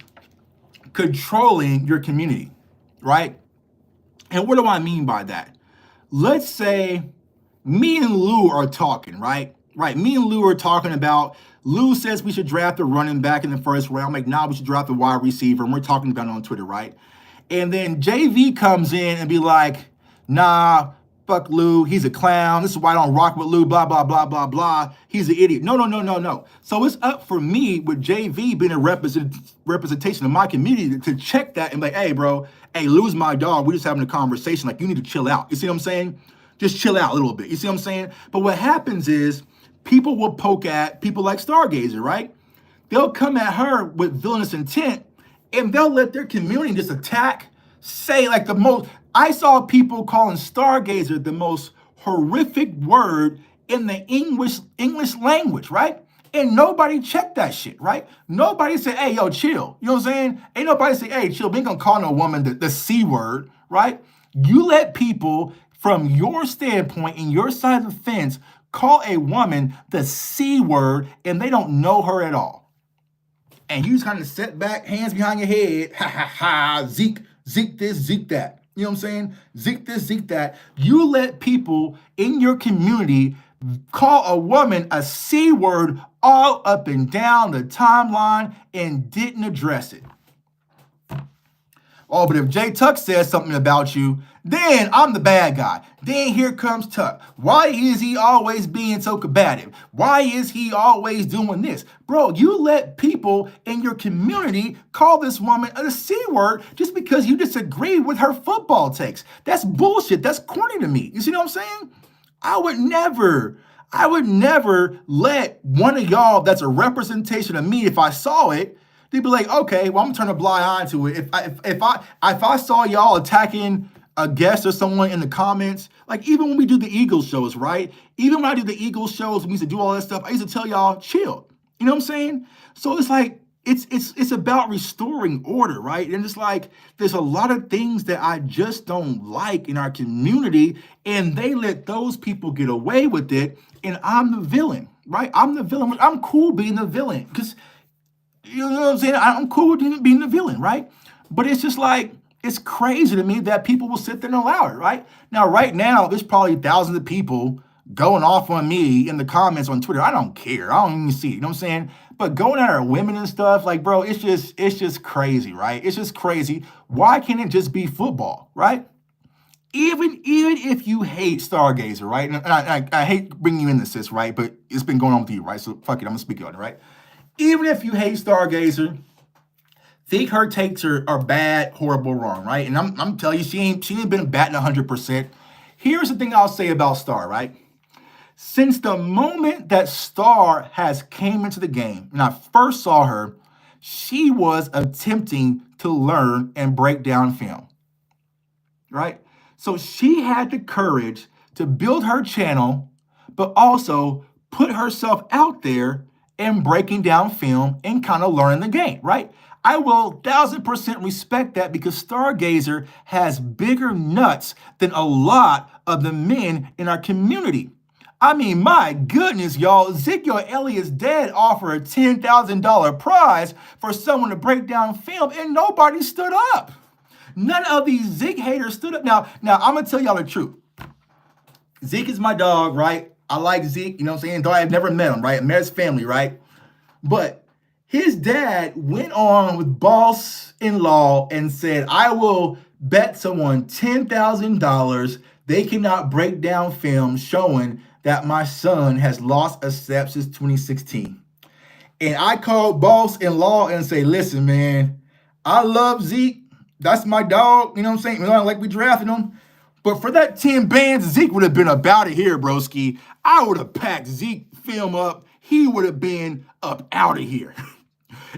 controlling your community, right? And what do I mean by that? Let's say me and Lou are talking, right? Right, me and Lou are talking about, Lou says we should draft a running back in the first round. I'm like, nah, we should draft a wide receiver. And we're talking about it on Twitter, right? And then JV comes in and be like, nah, fuck Lou, he's a clown. This is why I don't rock with Lou, blah, blah, blah, blah, blah. He's an idiot. No. So it's up for me with JV being a representation of my community to check that and be like, hey, bro, hey, Lou's my dog. We're just having a conversation. Like, you need to chill out. You see what I'm saying? Just chill out a little bit. You see what I'm saying? But what happens is people will poke at people like Stargazer, right? They'll come at her with villainous intent and they'll let their community just attack, say like the most. I saw people calling Stargazer the most horrific word in the English language, right? And nobody checked that shit, right? Nobody said, hey, yo, chill. You know what I'm saying? Ain't nobody say, hey, chill. We ain't gonna call no woman the C word, right? You let people from your standpoint and your side of the fence call a woman the C word and they don't know her at all. And you just kind of sit back, hands behind your head, ha ha ha, Zeke this, Zeke that. You know what I'm saying? Zeke this, Zeke that. You let people in your community call a woman a C word all up and down the timeline and didn't address it. Oh, but if Jay Tuck says something about you, then I'm the bad guy. Then here comes Tuck. Why is he always being so combative? Why is he always doing this? Bro, you let people in your community call this woman a C word just because you disagree with her football takes. That's bullshit. That's corny to me. You see what I'm saying? I would never let one of y'all that's a representation of me, if I saw it, they'd be like, okay, well, I'm gonna turn a blind eye to it. If I saw y'all attacking a guest or someone in the comments, like even when we do the Eagles shows, right? Even when I do the Eagles shows, we used to do all that stuff. I used to tell y'all, chill. You know what I'm saying? So it's like it's about restoring order, right? And it's like there's a lot of things that I just don't like in our community, and they let those people get away with it, and I'm the villain, right? I'm the villain. I'm cool being the villain because you know what I'm saying? I'm cool with being the villain, right? But it's just like, it's crazy to me that people will sit there and allow it, right? Now, right now, there's probably thousands of people going off on me in the comments on Twitter. I don't care. I don't even see it. You know what I'm saying? But going at our women and stuff, like, bro, it's just crazy, right? It's just crazy. Why can't it just be football, right? Even if you hate Stargazer, right? And I hate bringing you in this, right? But it's been going on with you, right? So fuck it, I'm gonna speak on it, right? Even if you hate Stargazer, think her takes are bad, horrible, wrong, right? And I'm telling you, she ain't been batting 100%. Here's the thing I'll say about Star, right? Since the moment that Star has came into the game, and I first saw her, she was attempting to learn and break down film, right? So she had the courage to build her channel, but also put herself out there and breaking down film and kind of learning the game, right? I will 1000% respect that because Stargazer has bigger nuts than a lot of the men in our community. I mean, my goodness, y'all, Ezekiel Elliott's dad offered a $10,000 prize for someone to break down film and nobody stood up. None of these Zeke haters stood up. Now I'm going to tell y'all the truth. Zeke is my dog, right? I like Zeke, you know what I'm saying? Though I've never met him, right? I met his family, right? But his dad went on with boss-in-law and said, I will bet someone $10,000 they cannot break down film showing that my son has lost a step since 2016. And I called boss-in-law and say, listen, man, I love Zeke. That's my dog. You know what I'm saying? Like we drafted him. But for that 10 bands, Zeke would have been up out of here, broski. I would have packed Zeke film up. He would have been up out of here.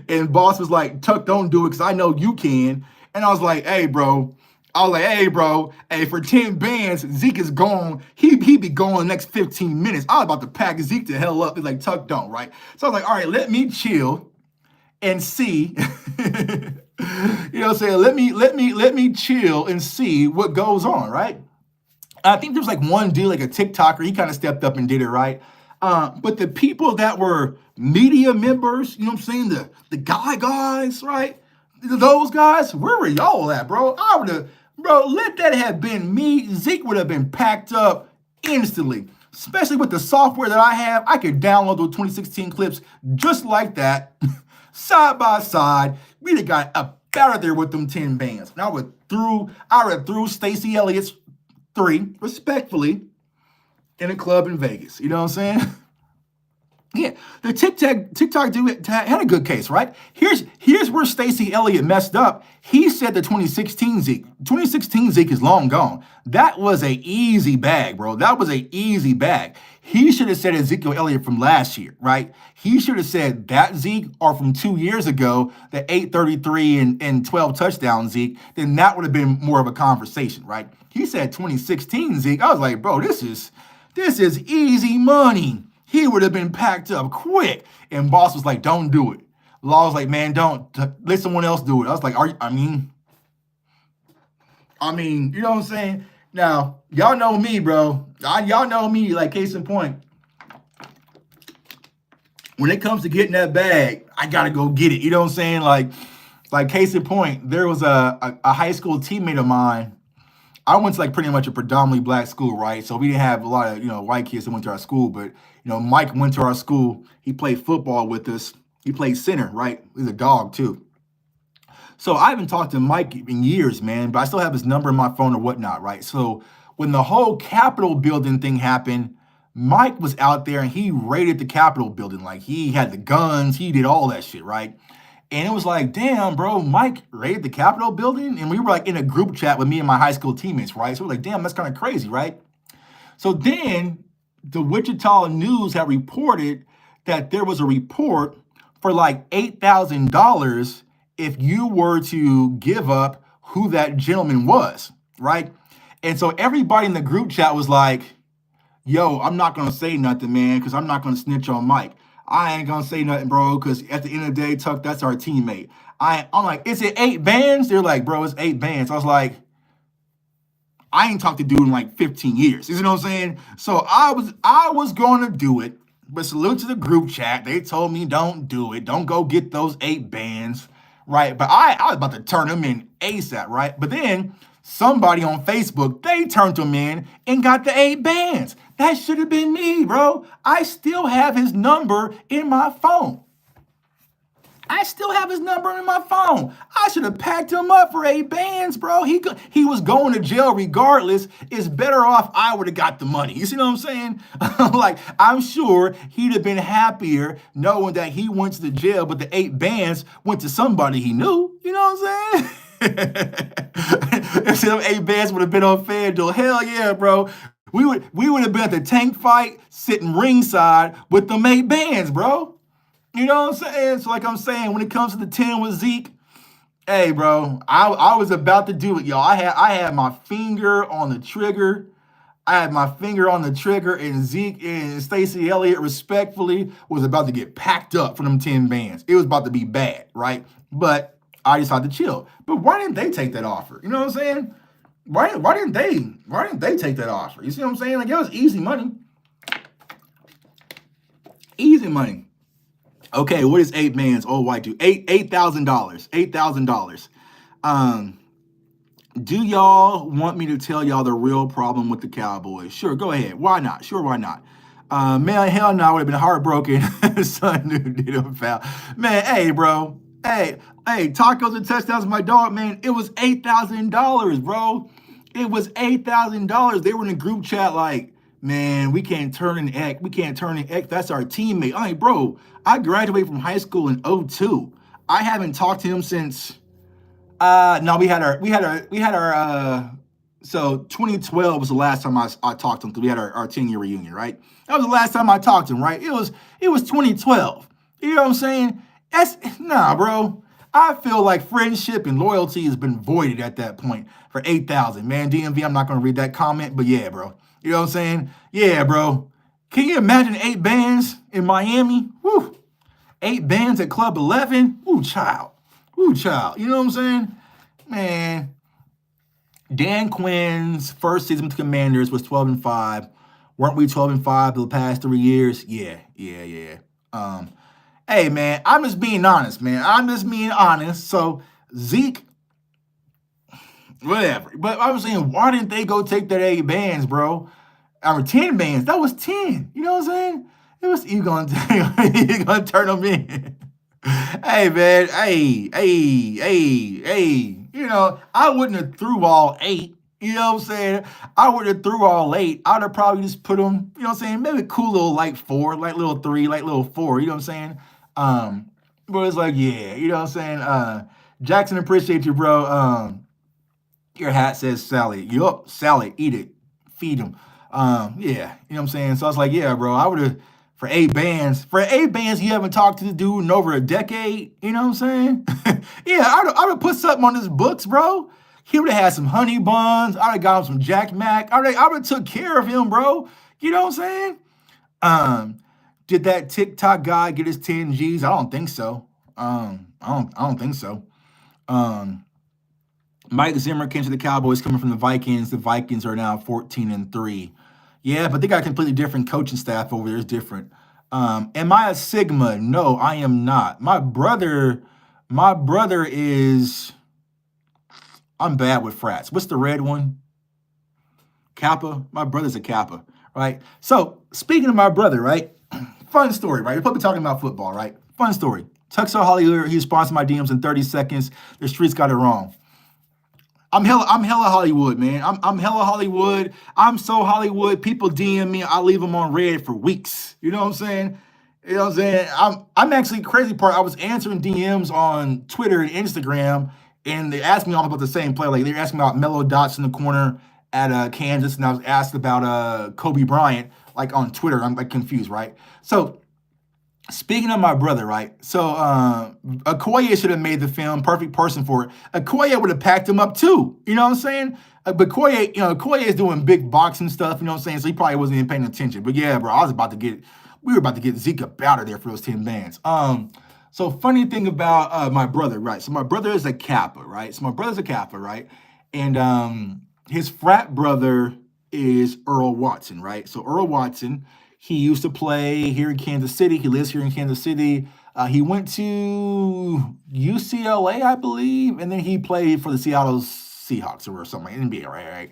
And boss was like, Tuck, don't do it because I know you can. And I was like, hey, bro. Hey, for 10 bands, Zeke is gone. He be gone the next 15 minutes. I was about to pack Zeke the hell up. He's like, Tuck, don't, right? So I was like, all right, let me chill and see. You know what I'm saying? Let me chill and see what goes on, right? I think there's like one dude, like a TikToker, he kind of stepped up and did it, right? But the people that were media members, you know what I'm saying? The guys, right? Those guys, where were y'all at, bro? Let that have been me. Zeke would have been packed up instantly. Especially with the software that I have, I could download those 2016 clips just like that, side by side. We'd have got up out of there with them 10 bands. And I would have threw Stacey Elliott's 3, respectfully, in a club in Vegas. You know what I'm saying? Yeah, the TikTok dude had a good case, right? Here's where Stacey Elliott messed up. He said the 2016 Zeke. 2016 Zeke is long gone. That was a easy bag, bro. That was a easy bag. He should have said Ezekiel Elliott from last year, right? He should have said that Zeke or from 2 years ago, the 833 and 12 touchdown Zeke, then that would have been more of a conversation, right? He said 2016 Zeke. I was like, bro, this is easy money. he would have been packed up quick. And boss was like, don't do it. Law was like, man, don't let someone else do it. I was like, you know what I'm saying? Now, y'all know me, bro. Y'all know me, like case in point. When it comes to getting that bag, I gotta go get it. You know what I'm saying? Like case in point, there was a high school teammate of mine. I went to like pretty much a predominantly black school, right? So we didn't have a lot of, white kids that went to our school, but Mike went to our school. He played football with us. He played center, right? He's a dog too. So I haven't talked to Mike in years, man, but I still have his number in my phone or whatnot, right? So when the whole Capitol building thing happened, Mike was out there and he raided the Capitol building. Like he had the guns, he did all that shit, right? And it was like, damn, bro, Mike raided the Capitol building? And we were like in a group chat with me and my high school teammates, right? So we're like, damn, that's kind of crazy, right? So then the Wichita News had reported that there was a report for like $8,000 if you were to give up who that gentleman was, right? And so everybody in the group chat was like, yo, I'm not going to say nothing, man, because I'm not going to snitch on Mike. I ain't going to say nothing, bro, because at the end of the day, Tuck, that's our teammate. I'm like, is it 8 bands? They're like, bro, it's 8 bands. I was like, I ain't talked to dude in like 15 years. You know what I'm saying? So I was going to do it, but salute to the group chat. They told me don't do it. Don't go get those 8 bands, right? But I was about to turn them in ASAP, right? But then somebody on Facebook, they turned them in and got the 8 bands. That should have been me, bro. I still have his number in my phone. I still have his number in my phone. I should have packed him up for 8 bands, bro. He was going to jail regardless. It's better off I would have got the money. You see what I'm saying? Like, I'm sure he'd have been happier knowing that he went to the jail, but the 8 bands went to somebody he knew. You know what I'm saying? If them 8 bands would have been on FanDuel, hell yeah, bro. We would have been at the tank fight, sitting ringside with them 8 bands, bro. You know what I'm saying? So like I'm saying, when it comes to the 10 with Zeke, hey, bro, I was about to do it, y'all. I had my finger on the trigger. And Zeke and Stacey Elliott, respectfully, was about to get packed up for them 10 bands. It was about to be bad, right? But I decided to chill. But why didn't they take that offer? You know what I'm saying? Why didn't they take that offer? You see what I'm saying? Like, it was easy money. Easy money. Okay, what is 8 bands? Oh, white dude. $8,000. $8,000. Do y'all want me to tell y'all the real problem with the Cowboys? Sure, go ahead. Why not? Sure, why not? Man, hell no, I would have been heartbroken. Son who did a foul. Man, hey, bro. Hey, tacos and touchdowns, my dog, man. It was $8,000, bro. It was $8,000. They were in a group chat like, man, we can't turn in X. That's our teammate. All right, bro. I graduated from high school in 2002. I haven't talked to him since. No, we had our. So 2012 was the last time I talked to him because we had our 10-year reunion, right? That was the last time I talked to him, right? It was 2012. You know what I'm saying? Nah, bro. I feel like friendship and loyalty has been voided at that point for 8,000. Man, DMV, I'm not going to read that comment, but yeah, bro. You know what I'm saying? Yeah, bro. Can you imagine 8 bands in Miami? Woo. 8 bands at Club 11? Woo, child. You know what I'm saying? Man. Dan Quinn's first season with the Commanders was 12-5. Weren't we 12-5 the past 3 years? Yeah. Hey, man, I'm just being honest, man. So, Zeke, whatever. But I was saying, why didn't they go take that 8 bands, bro? Or 10 bands. That was 10. You know what I'm saying? It was you gonna turn them in. Hey, man. Hey. You know, I wouldn't have threw all 8. You know what I'm saying? I would have threw all 8. I would have probably just put them, you know what I'm saying? Maybe a cool little like 4, like little 3, like little 4. You know what I'm saying? But it's like, yeah, you know what I'm saying? Jackson, appreciate you, bro. Your hat says salad. Yup, salad. Eat it. Feed them. Yeah, you know what I'm saying? So I was like, yeah, bro, I would have, for 8 bands, you haven't talked to the dude in over a decade. You know what I'm saying? Yeah, I would have put something on his books, bro. He would have had some honey buns. I would have got him some Jack Mac. I would have took care of him, bro. You know what I'm saying? Did that TikTok guy get his 10 G's? I don't think so. I don't think so. Um, Mike Zimmer came to the Cowboys coming from the Vikings. The Vikings are now 14-3. Yeah, but they got a completely different coaching staff over there. It's different. Am I a Sigma? No, I am not. My brother is. I'm bad with frats. What's the red one? Kappa. My brother's a Kappa, right? So speaking of my brother, right? Fun story, right? We're probably talking about football, right? Fun story. Tuxedo Hollywood, he responds to my DMs in 30 seconds. The streets got it wrong. I'm hella Hollywood, man. I'm hella Hollywood. I'm so Hollywood. People DM me, I leave them on red for weeks. You know what I'm saying? You know what I'm saying? I'm actually crazy part. I was answering DMs on Twitter and Instagram, and they asked me all about the same play. Like they were asking about Mellow Dots in the corner at Kansas, and I was asked about Kobe Bryant, like on Twitter. I'm like confused, right? So speaking of my brother, right? So Okoye should have made the film. Perfect person for it. Okoye would have packed him up too. You know what I'm saying? But Okoye, Okoye is doing big boxing stuff. You know what I'm saying? So he probably wasn't even paying attention. But yeah, bro, we were about to get Zeke up out of there for those 10 bands. So funny thing about my brother, right? So my brother is a Kappa, right? Right? And his frat brother is Earl Watson, right? So Earl Watson, he used to play here in Kansas City. He lives here in Kansas City. He went to UCLA, I believe, and then he played for the Seattle Seahawks or something like NBA, right?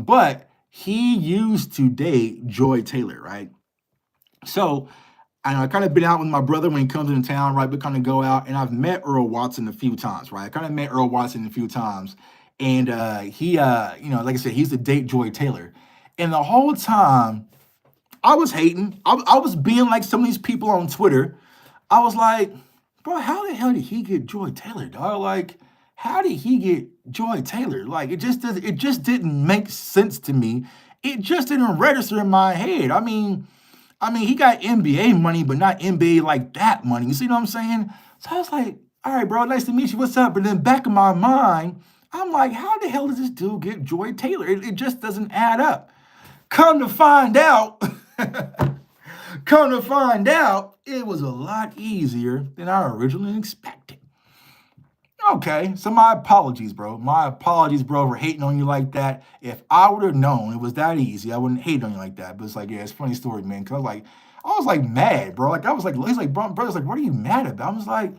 But he used to date Joy Taylor, right? So I kind of been out with my brother when he comes into town, right? We kind of go out, and I've met Earl Watson a few times, right? I kind of met Earl Watson a few times, and he, like I said, he used to date Joy Taylor, and the whole time I was hating. I was being like some of these people on Twitter. I was like, bro, how the hell did he get Joy Taylor, dog? Like, how did he get Joy Taylor? Like, it just didn't make sense to me. It just didn't register in my head. He got NBA money, but not NBA like that money. You see what I'm saying? So I was like, all right, bro, nice to meet you. What's up? But then back in my mind, I'm like, how the hell does this dude get Joy Taylor? It just doesn't add up. Come to find out, it was a lot easier than I originally expected. Okay, so my apologies, bro. For hating on you like that. If I would have known it was that easy, I wouldn't hate on you like that. But it's like, yeah, it's a funny story, man. Cause I was like mad, bro. Like he's like, brother's like, what are you mad about? I was like,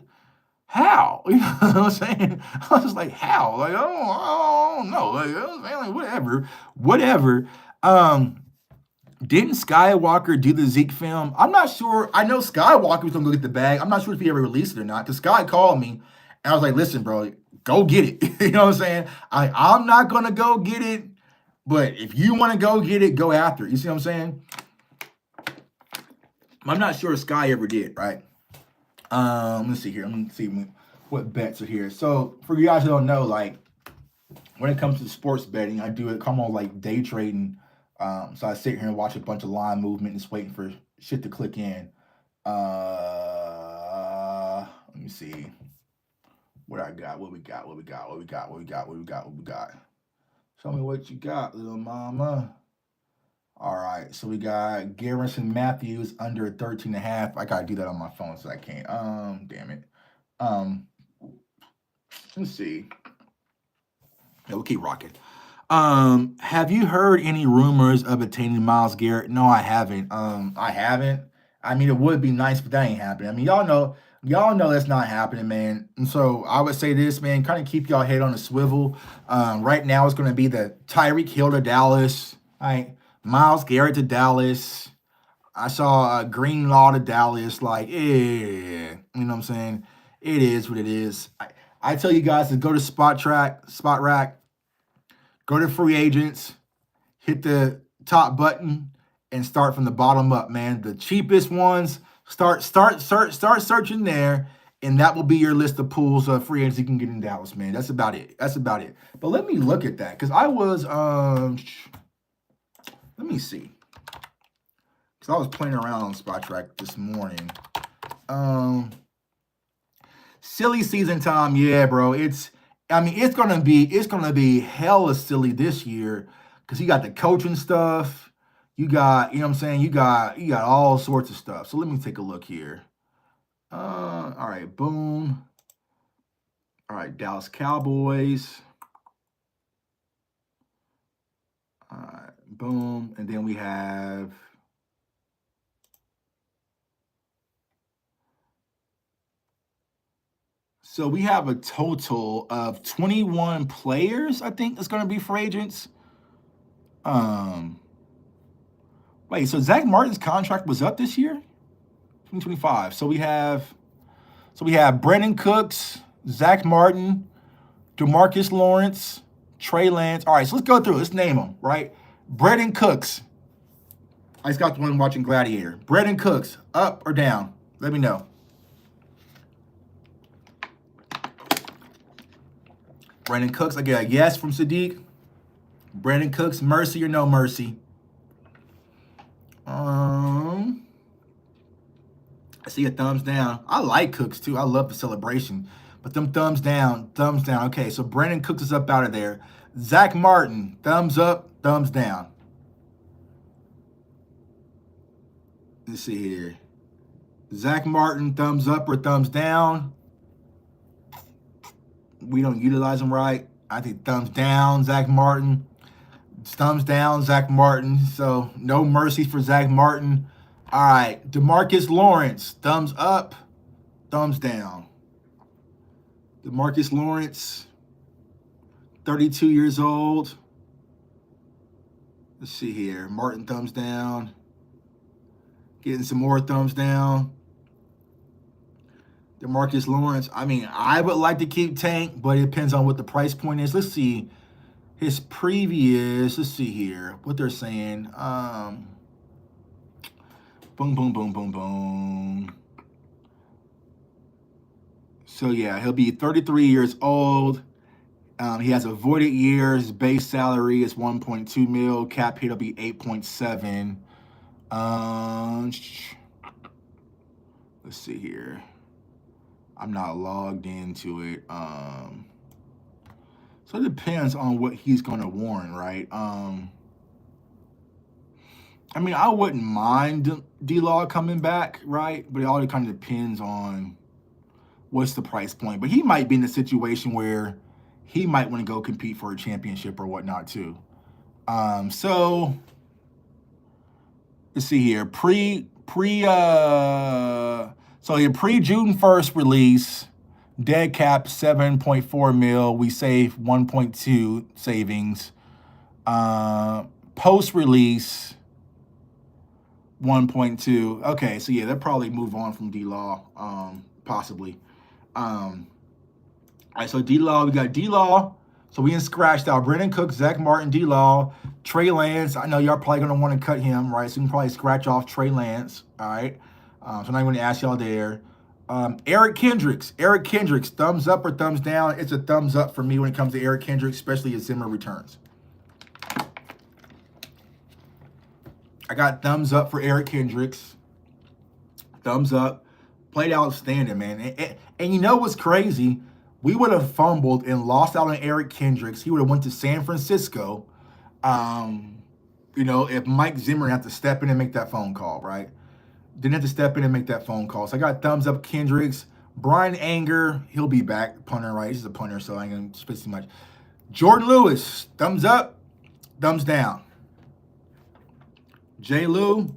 how? You know what I'm saying? I was just like, how? Like, I don't know. Like whatever. Didn't Skywalker do the Zeke film? I'm not sure. I know Skywalker was gonna go get the bag. I'm not sure if he ever released it or not. Because Sky called me and I was like, listen, bro, go get it. You know what I'm saying? I'm not gonna go get it, but if you want to go get it, go after it. You see what I'm saying? I'm not sure if Sky ever did, right? Let's see here. I'm gonna see what bets are here. So for you guys who don't know, like when it comes to sports betting, I do it come on like day trading. So I sit here and watch a bunch of line movement and just waiting for shit to click in. Let me see what I got. What we got. Show me what you got, little mama. All right, so we got Garrison Matthews under 13.5. I gotta do that on my phone, so I can't. Damn it. Let's see. Yeah, we'll keep rocking. Have you heard any rumors of attaining Myles Garrett? No, I haven't. I haven't. It would be nice, but that ain't happening. Y'all know that's not happening, man. And so I would say this, man, kind of keep y'all head on a swivel. Right now it's going to be the Tyreek Hill to Dallas, right? Myles Garrett to Dallas. I saw Greenlaw to Dallas. Like, you know what I'm saying? It is what it is. I tell you guys to go to Spot Rack. Go to free agents, hit the top button, and start from the bottom up, man. The cheapest ones, start searching there, and that will be your list of pools of free agents you can get in Dallas, man. That's about it. But let me look at that, because I was, let me see. Because I was playing around on Spot Track this morning. Silly season time, yeah, bro. It's gonna be hella silly this year because you got the coaching stuff, You got, you know what I'm saying? You got all sorts of stuff. So let me take a look here. All right, boom. All right, Dallas Cowboys. All right, boom. And then we have so we have a total of 21 players, I think, that's gonna be free agents. Um Wait, so Zach Martin's contract was up this year? 2025. So we have Brandon Cooks, Zach Martin, DeMarcus Lawrence, Trey Lance. All right, so let's go through. Let's name them, right? Brandon Cooks. I just got the one watching Gladiator. Brandon Cooks, up or down? Let me know. Brandon Cooks, I get a yes from Sadiq. Brandon Cooks, mercy or no mercy? I see a thumbs down. I like Cooks too. I love the celebration. But them thumbs down, thumbs down. Okay, so Brandon Cooks is up out of there. Zach Martin, thumbs up, thumbs down. Let's see here. Zach Martin, thumbs up or thumbs down? We don't utilize him right. I think thumbs down, Zach Martin. Thumbs down, Zach Martin. So no mercy for Zach Martin. All right, DeMarcus Lawrence, thumbs up, thumbs down. DeMarcus Lawrence, 32 years old. Let's see here. Martin, thumbs down. Getting some more thumbs down. DeMarcus Lawrence. I mean, I would like to keep Tank, but it depends on what the price point is. Let's see. His previous, let's see here, what they're saying. Boom, boom, boom, boom, boom. So yeah, he'll be 33 years old. He has avoided years. Base salary is 1.2 mil. Cap hit will be 8.7. Let's see here. I'm not logged into it. So it depends on what he's going to warrant, right? I mean, I wouldn't mind D-Law coming back, right? But it all kind of depends on what's the price point. But he might be in a situation where he might want to go compete for a championship or whatnot too. So let's see here. So your pre-June 1st release, dead cap 7.4 mil. We save 1.2 savings. Post-release 1.2. Okay, so yeah, they'll probably move on from D-Law, possibly. All right, so D-Law, we got D-Law. So we scratched out Brandon Cook, Zach Martin, D-Law, Trey Lance. I know y'all probably going to want to cut him, right? So you can probably scratch off Trey Lance, all right? So I'm not going to ask y'all there. Eric Kendricks, thumbs up or thumbs down? It's a thumbs up for me when it comes to Eric Kendricks, especially as Zimmer returns. I got thumbs up for Eric Kendricks. Thumbs up. Played outstanding, man. And you know what's crazy? We would have fumbled and lost out on Eric Kendricks. He would have went to San Francisco. If Mike Zimmer had to step in and make that phone call, right? Didn't have to step in and make that phone call. So I got thumbs up Kendricks. Brian Anger, he'll be back. Punter, right? He's a punter, so I ain't going to spit too much. Jordan Lewis, thumbs up, thumbs down. J. Lou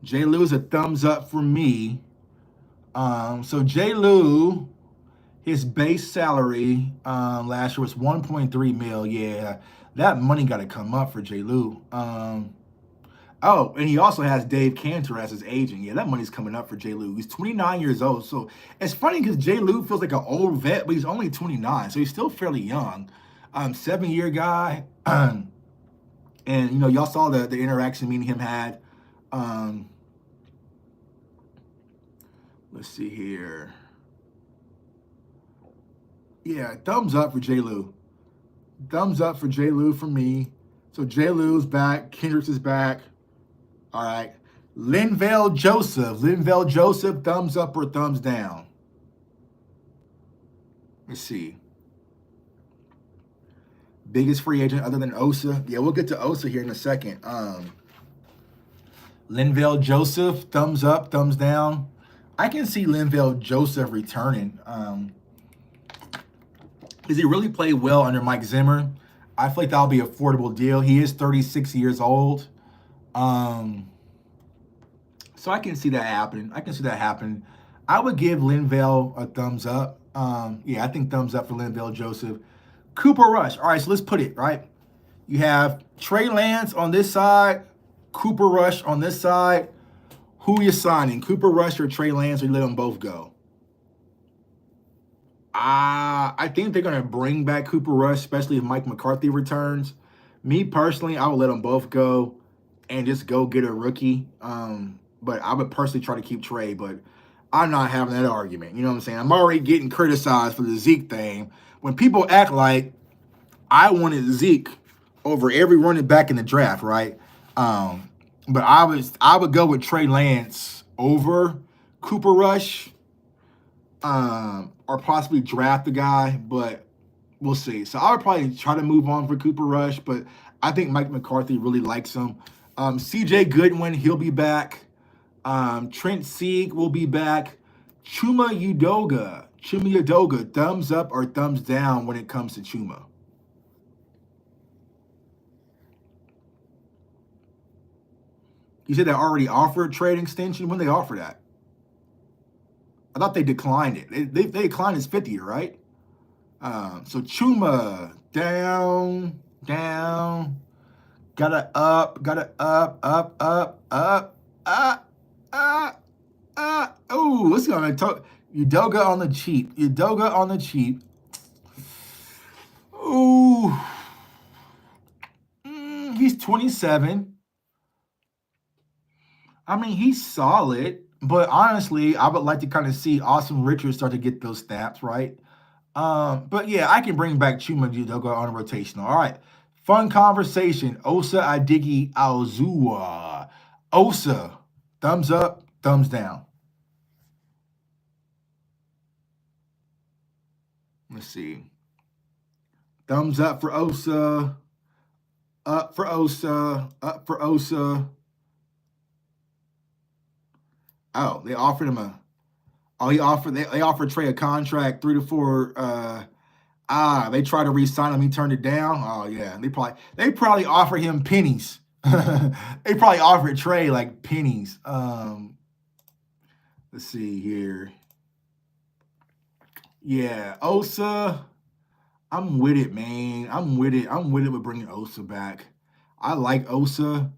is a thumbs up for me. So J. Lou, his base salary last year was 1.3 mil. Yeah, that money got to come up for J. Lou. And he also has Dave Cantor as his agent. Yeah, that money's coming up for J. Lou. He's 29 years old. So it's funny because J. Lou feels like an old vet, but he's only 29. So he's still fairly young. 7-year guy. And, y'all saw the interaction me and him had. Let's see here. Yeah, thumbs up for J. Lou. Thumbs up for J. Lou for me. So J. Lou's back. Kendricks is back. All right. Linval Joseph, thumbs up or thumbs down? Let's see. Biggest free agent other than Osa. Yeah, we'll get to Osa here in a second. Linval Joseph, thumbs up, thumbs down. I can see Linval Joseph returning. Does he really play well under Mike Zimmer? I feel like that'll be an affordable deal. He is 36 years old. Um, so I can see that happening. I can see that happening. I would give Linval a thumbs up. Yeah, I think thumbs up for Linval Joseph. Cooper Rush. All right, so let's put it, right? You have Trey Lance on this side, Cooper Rush on this side. Who are you signing? Cooper Rush or Trey Lance, or you let them both go? I think they're going to bring back Cooper Rush, especially if Mike McCarthy returns. Me personally, I would let them both go and just go get a rookie. But I would personally try to keep Trey, but I'm not having that argument. You know what I'm saying? I'm already getting criticized for the Zeke thing. When people act like I wanted Zeke over every running back in the draft, right? But I would go with Trey Lance over Cooper Rush. Or possibly draft the guy, but we'll see. So I would probably try to move on for Cooper Rush, but I think Mike McCarthy really likes him. CJ Goodwin, he'll be back. Trent Sieg will be back. Chuma Udoga, thumbs up or thumbs down when it comes to Chuma? You said they already offered trade extension. When they offer that? I thought they declined it. They declined his 5th year, right? So Chuma, down. Gotta up. Oh, what's going to Udoga on the cheap. Ooh. He's 27. I mean, he's solid. But honestly, I would like to kind of see Austin Richards start to get those snaps, right? But yeah, I can bring back Chuma Udoga on a rotational. All right. Fun conversation. Osa Adigi Aozua. Osa, thumbs up, thumbs down. Let's see. Thumbs up for Osa. Up for Osa. Oh, they offered him they offered Trey a contract 3 to 4. They tried to re-sign him. He turned it down. Oh yeah, they probably offered him pennies. They probably offered Trey like pennies. Let's see here. Yeah, Osa. I'm with it, man. I'm with it with bringing Osa back. I like Osa.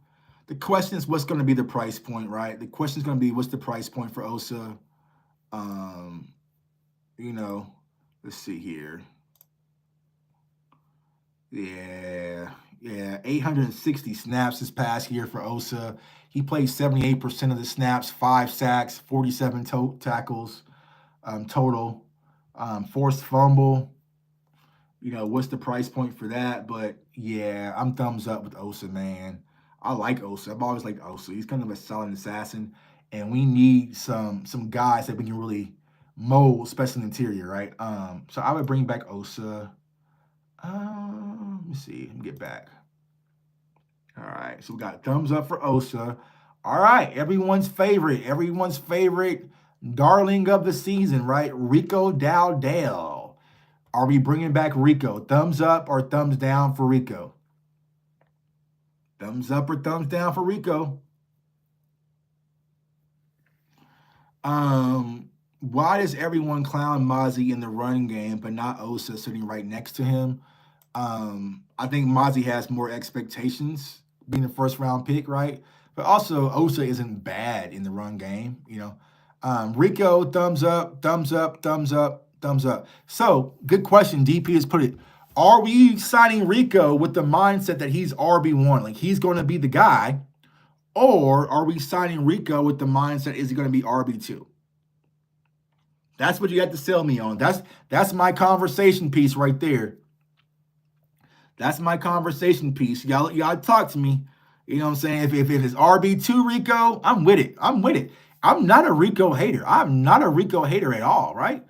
The question is, what's going to be the price point, right? The question is going to be, what's the price point for Osa? Let's see here. Yeah, 860 snaps this past year for Osa. He played 78% of the snaps, 5 sacks, 47 tackles total, forced fumble. What's the price point for that? But yeah, I'm thumbs up with Osa, man. I like Osa. I've always liked Osa. He's kind of a solid assassin, and we need some guys that we can really mold, especially in the interior, right? So I would bring back Osa. Let me see. Let me get back. All right. So we got thumbs up for Osa. All right. Everyone's favorite, darling of the season, right? Rico Dowdell. Are we bringing back Rico? Thumbs up or thumbs down for Rico? Thumbs up or thumbs down for Rico? Why does everyone clown Mozzie in the run game, but not Osa sitting right next to him? I think Mozzie has more expectations being a first round pick, right? But also Osa isn't bad in the run game, Rico, thumbs up. So, good question. DP has put it. Are we signing Rico with the mindset that he's RB1, like he's going to be the guy? Or are we signing Rico with the mindset, is he going to be RB2? That's what you have to sell me on. That's my conversation piece right there. That's my conversation piece. Y'all talk to me. You know what I'm saying? If it's RB2 Rico, I'm with it. I'm not a Rico hater. I'm not a Rico hater at all, right?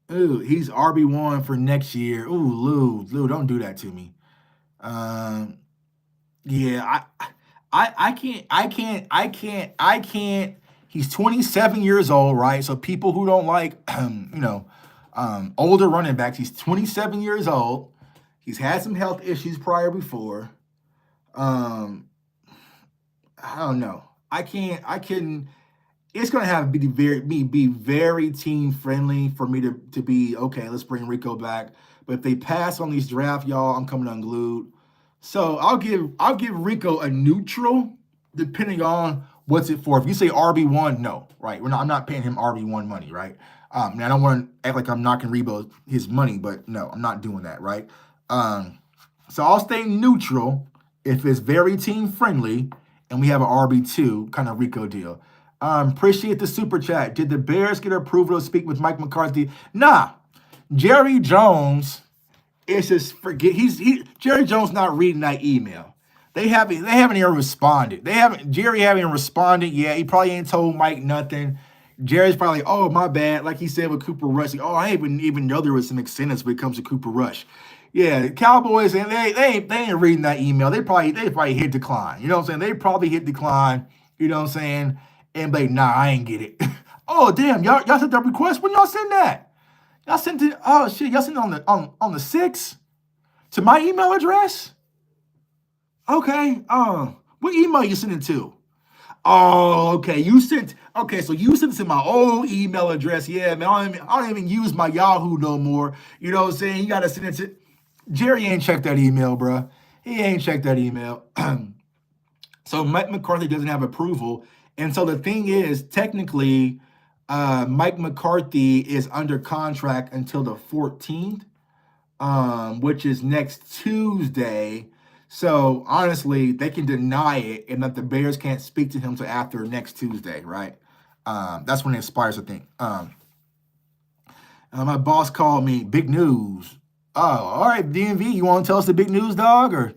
He's RB1 for next year. Ooh, Lou, don't do that to me. Yeah, I can't. He's 27 years old, right? So people who don't like, older running backs, he's 27 years old. He's had some health issues prior before. Um, I don't know. I can't. I can. It's gonna have to be very team friendly for me to be okay. Let's bring Rico back. But if they pass on these draft, y'all, I'm coming unglued. So I'll give Rico a neutral, depending on what's it for. If you say RB1, no, right? I'm not paying him RB1 money, right? And I don't want to act like I'm knocking Rebo his money, but no, I'm not doing that, right? So I'll stay neutral if it's very team friendly and we have an RB2 kind of Rico deal. Appreciate the super chat. Did the Bears get approval to speak with Mike McCarthy? Nah. Jerry Jones is just forget Jerry Jones not reading that email. They haven't even responded. Jerry haven't even responded yet. He probably ain't told Mike nothing. Jerry's probably, oh, my bad. Like he said with Cooper Rush. Like, oh, I didn't even know there was some incentives when it comes to Cooper Rush. Yeah, the Cowboys, and they ain't reading that email. They probably hit decline. You know what I'm saying? They probably hit decline. You know what I'm saying? And be like, nah, I ain't get it. Oh, damn, y'all sent that request? When y'all send that? Y'all sent it, oh shit, y'all sent it on the 6th to my email address? Okay, what email you sent it to? Oh, okay. So you sent it to my old email address. Yeah, man. I don't even use my Yahoo no more. You know what I'm saying? You gotta send it to Jerry ain't checked that email, bro. He ain't checked that email. So Mike McCarthy doesn't have approval. And so the thing is, technically, Mike McCarthy is under contract until the 14th, which is next Tuesday. So honestly, they can deny it and that the Bears can't speak to him until after next Tuesday, right? That's when it expires, I think. My boss called me. Big news. Oh, all right, DMV, you want to tell us the big news, dog? Or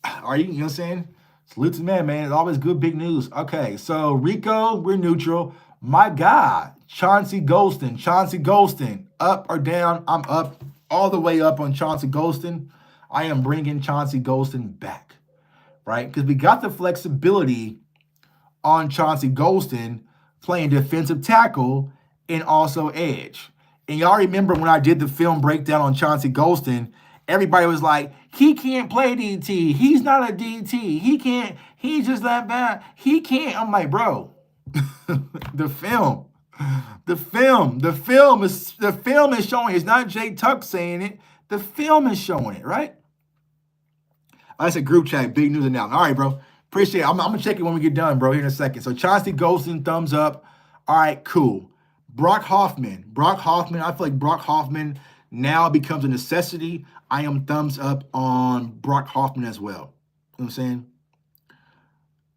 are you know what I'm saying? Salute to the man. It's always good big news. Okay, so Rico, we're neutral. My God, Chauncey Golston, up or down? I'm up, all the way up on Chauncey Golston. I am bringing Chauncey Golston back, right? Because we got the flexibility on Chauncey Golston playing defensive tackle and also edge. And y'all remember when I did the film breakdown on Chauncey Golston, everybody was like, he can't play DT. He's not a DT. He can't. He's just that bad. He can't. I'm like, bro, the film is showing. It's not Jay Tuck saying it. The film is showing it, right? I said group chat, big news announcement. All right, bro. Appreciate it. I'm going to check it when we get done, bro, here in a second. So Chauncey Golston, thumbs up. All right, cool. Brock Hoffman, I feel like Brock Hoffman now becomes a necessity. I am thumbs up on Brock Hoffman as well. You know what I'm saying?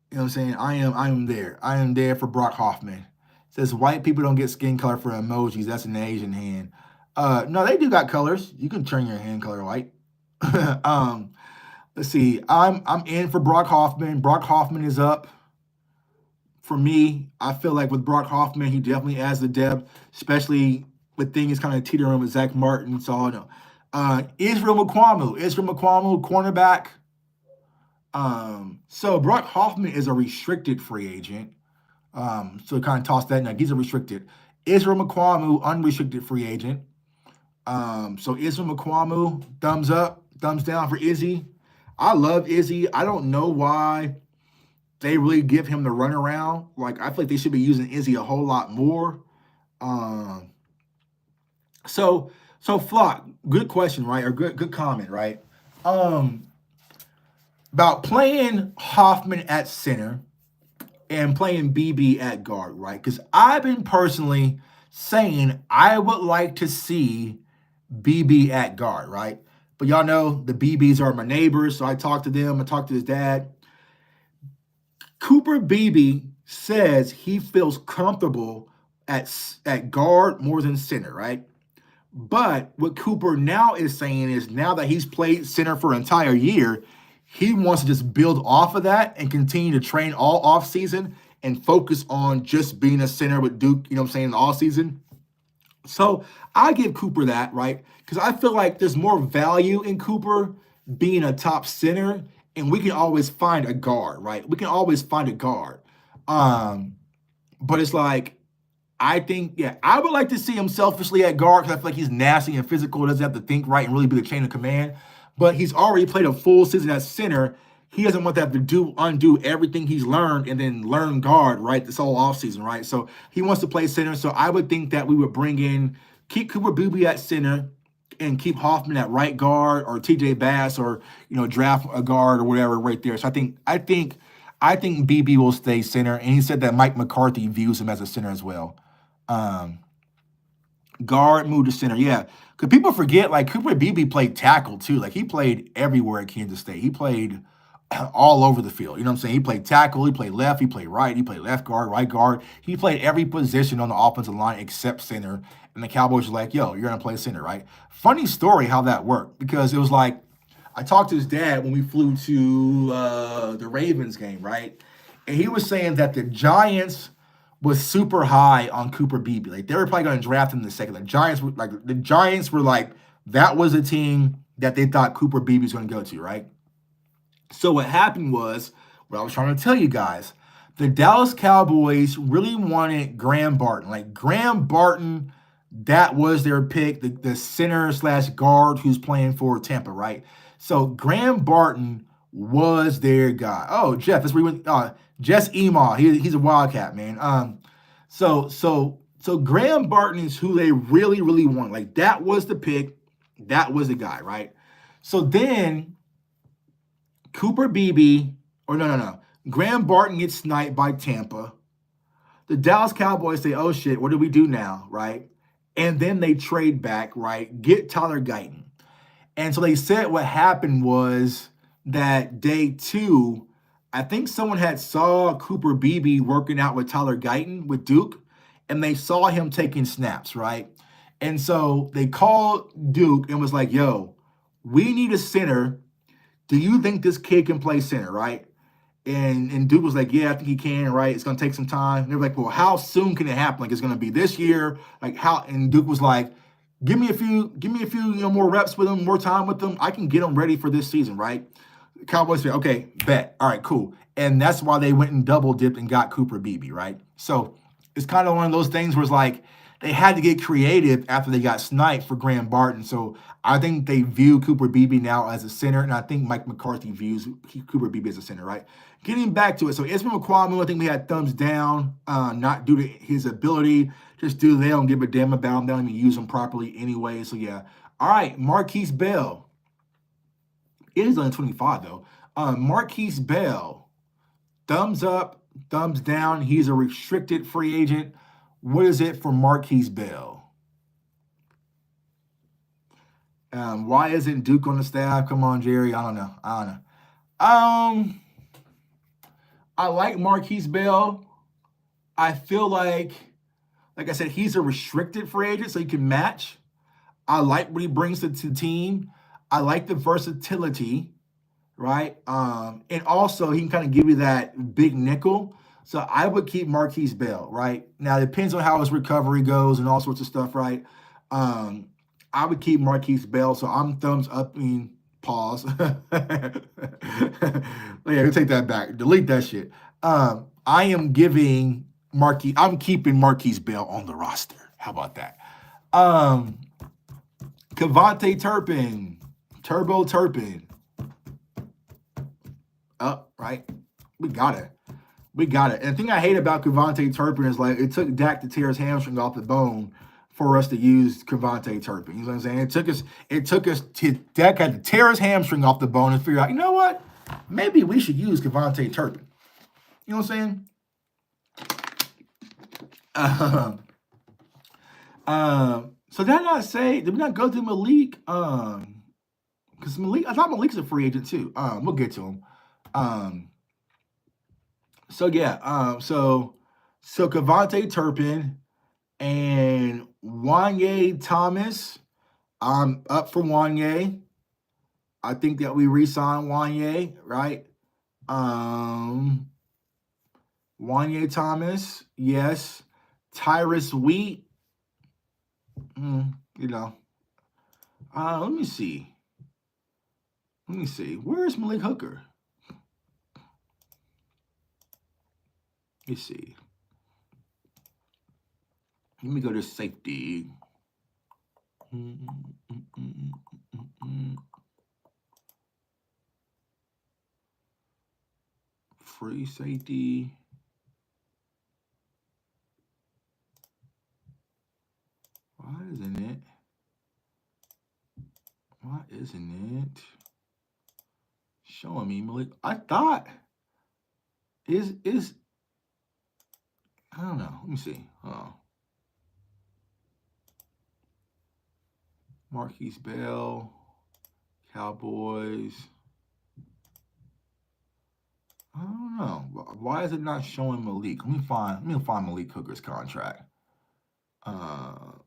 You know what I'm saying? I am there. I am there for Brock Hoffman. It says white people don't get skin color for emojis. That's an Asian hand. No, they do got colors. You can turn your hand color white. Let's see. I'm in for Brock Hoffman. Brock Hoffman is up. For me, I feel like with Brock Hoffman, he definitely adds the depth, especially with things kind of teetering with Zach Martin. So I know. Israel McQuamu, cornerback. So Brock Hoffman is a restricted free agent. So kind of toss that now. He's a restricted. Israel McQuamu, unrestricted free agent. So Israel McQuamu, thumbs up, thumbs down for Izzy. I love Izzy. I don't know why they really give him the runaround. Like, I feel like they should be using Izzy a whole lot more. So Flock, good question, right? Or good comment, right? About playing Hoffman at center and playing BB at guard, right? Because I've been personally saying I would like to see BB at guard, right? But y'all know the BBs are my neighbors, so I talked to them. I talked to his dad. Cooper Beebe says he feels comfortable at guard more than center, right? But what Cooper now is saying is now that he's played center for an entire year, he wants to just build off of that and continue to train all offseason and focus on just being a center with Duke, you know what I'm saying, in the offseason. So I give Cooper that, right? Because I feel like there's more value in Cooper being a top center and we can always find a guard, right? We can always find a guard. Um, but it's like, I think, yeah, I would like to see him selfishly at guard because I feel like he's nasty and physical, doesn't have to think right and really be the chain of command. But he's already played a full season at center. He doesn't want to have to undo everything he's learned and then learn guard, right? This whole offseason, right? So he wants to play center. So I would think that we would bring in, keep Cooper Beebe at center and keep Hoffman at right guard, or TJ Bass, or draft a guard or whatever right there. So I think BB will stay center, and he said that Mike McCarthy views him as a center as well. Um, Guard, move to center. Yeah. Because people forget, like, Cooper Beebe played tackle too. Like, he played everywhere at Kansas State. He played all over the field. You know what I'm saying? He played tackle, he played left, he played right, he played left guard, right guard. He played every position on the offensive line except center. And the Cowboys were like, yo, you're going to play center, right? Funny story how that worked, because it was like, I talked to his dad when we flew to the Ravens game, right? And he was saying that the Giants was super high on Cooper Beebe. Like, they were probably going to draft him in the second. The Giants were like, that was a team that they thought Cooper Beebe was going to go to, right? So what happened was, what I was trying to tell you guys, the Dallas Cowboys really wanted Graham Barton. Like, Graham Barton, that was their pick, the center slash guard who's playing for Tampa, right? So Graham Barton was their guy. Oh, Jeff, that's where we went. Jess Emaw, he's a Wildcat, man. So Graham Barton is who they really, really want. Like, that was the pick. That was the guy, right? So then Cooper Beebe, or no. Graham Barton gets sniped by Tampa. The Dallas Cowboys say, oh shit, what do we do now, right? And then they trade back, right? Get Tyler Guyton. And so they said what happened was that day 2, I think someone had saw Cooper Beebe working out with Tyler Guyton with Duke, and they saw him taking snaps, right? And so they called Duke and was like, yo, we need a center. Do you think this kid can play center, right? And Duke was like, yeah, I think he can, right? It's going to take some time. And they were like, well, how soon can it happen? Like, it's going to be this year? Like, how? And Duke was like, give me a few, more reps with him, more time with him. I can get him ready for this season, right? The Cowboys said, okay, bet. All right, cool. And that's why they went and double dipped and got Cooper Beebe, right? So it's kind of one of those things where it's like they had to get creative after they got sniped for Graham Barton. So I think they view Cooper Beebe now as a center, and I think Mike McCarthy views Cooper Beebe as a center, right? Getting back to it, so Ismail Kwame, I think we had thumbs down, not due to his ability, just due to they don't give a damn about him. They don't even use him properly anyway. So yeah. All right, Marquise Bell. It is only 25 though. Marquise Bell, thumbs up, thumbs down. He's a restricted free agent. What is it for Marquise Bell? Why isn't Duke on the staff? Come on, Jerry. I don't know. I like Marquise Bell. I feel like I said, he's a restricted free agent, so he can match. I like what he brings to the team. I like the versatility, right? And also, he can kind of give you that big nickel. So I would keep Marquise Bell, right? Now, it depends on how his recovery goes and all sorts of stuff, right? I would keep Marquise Bell. So I'm thumbs up. Pause. Yeah, we'll take that back. Delete that shit. I am giving I'm keeping Marquise Bell on the roster. How about that? Kevontae Turpin. Turbo Turpin. Up, right? We got it. And the thing I hate about Kevontae Turpin is, like, it took Dak to tear his hamstring off the bone for us to use Kevontae Turpin. You know what I'm saying? It took us to Dak had to tear his hamstring off the bone and figure out, you know what? Maybe we should use Kevontae Turpin. You know what I'm saying? So did we not go through Malik? Because I thought Malik's a free agent too. We'll get to him. So yeah, so Kevontae Turpin and Wanye Thomas. I'm up for Wanye. I think that we re-sign Wanye, right? Wanye Thomas, yes. Tyrus Wheat, let me see. Where's Malik Hooker? Let's see. Let me go to safety. Free safety. Why isn't it? Why isn't it showing me Malik? I thought is I don't know. Let me see. Marquise Bell, Cowboys. I don't know. Why is it not showing Malik? Let me find Malik Hooker's contract. Because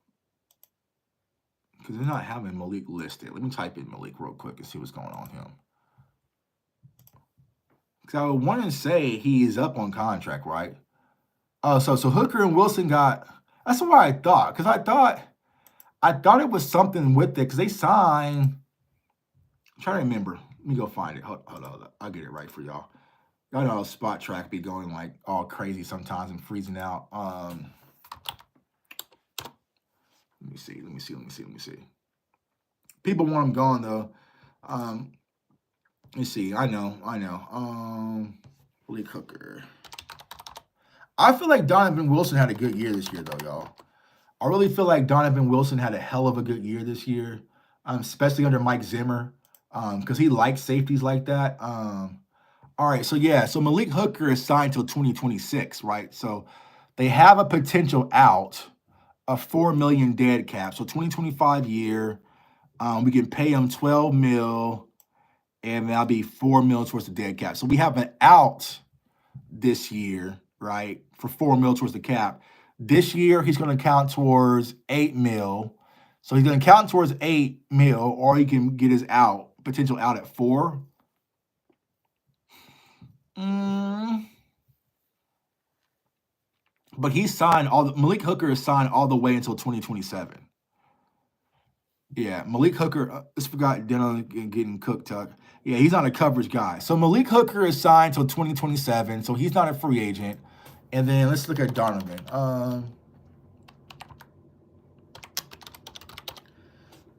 they're not having Malik listed. Let me type in Malik real quick and see what's going on with him. Because I would want to say he is up on contract, right? So Hooker and Wilson got. That's what I thought. Because I thought it was something with it. Because they signed. I'm trying to remember. Let me go find it. Hold on. I'll get it right for y'all. Y'all know Spot Track be going like all crazy sometimes and freezing out. Let me see. People want him gone though. Let's see. I know. Malik Hooker. I feel like Donovan Wilson had a good year this year though, y'all. I really feel like Donovan Wilson had a hell of a good year this year, especially under Mike Zimmer, because he likes safeties like that. All right, so Malik Hooker is signed till 2026, right? So they have a potential out of $4 million dead cap. So 2025 year, we can pay him $12 million, and that'll be $4 million towards the dead cap. So we have an out this year, right, for $4 million towards the cap. This year he's going to count towards $8 million. So he's going to count towards $8 million, or he can get his potential out at $4 million. But Malik Hooker is signed all the way until 2027. Yeah, Malik Hooker, I forgot Deno getting cooked, Tuck. Yeah, he's not a coverage guy. So Malik Hooker is signed till 2027, so he's not a free agent. And then let's look at Donovan.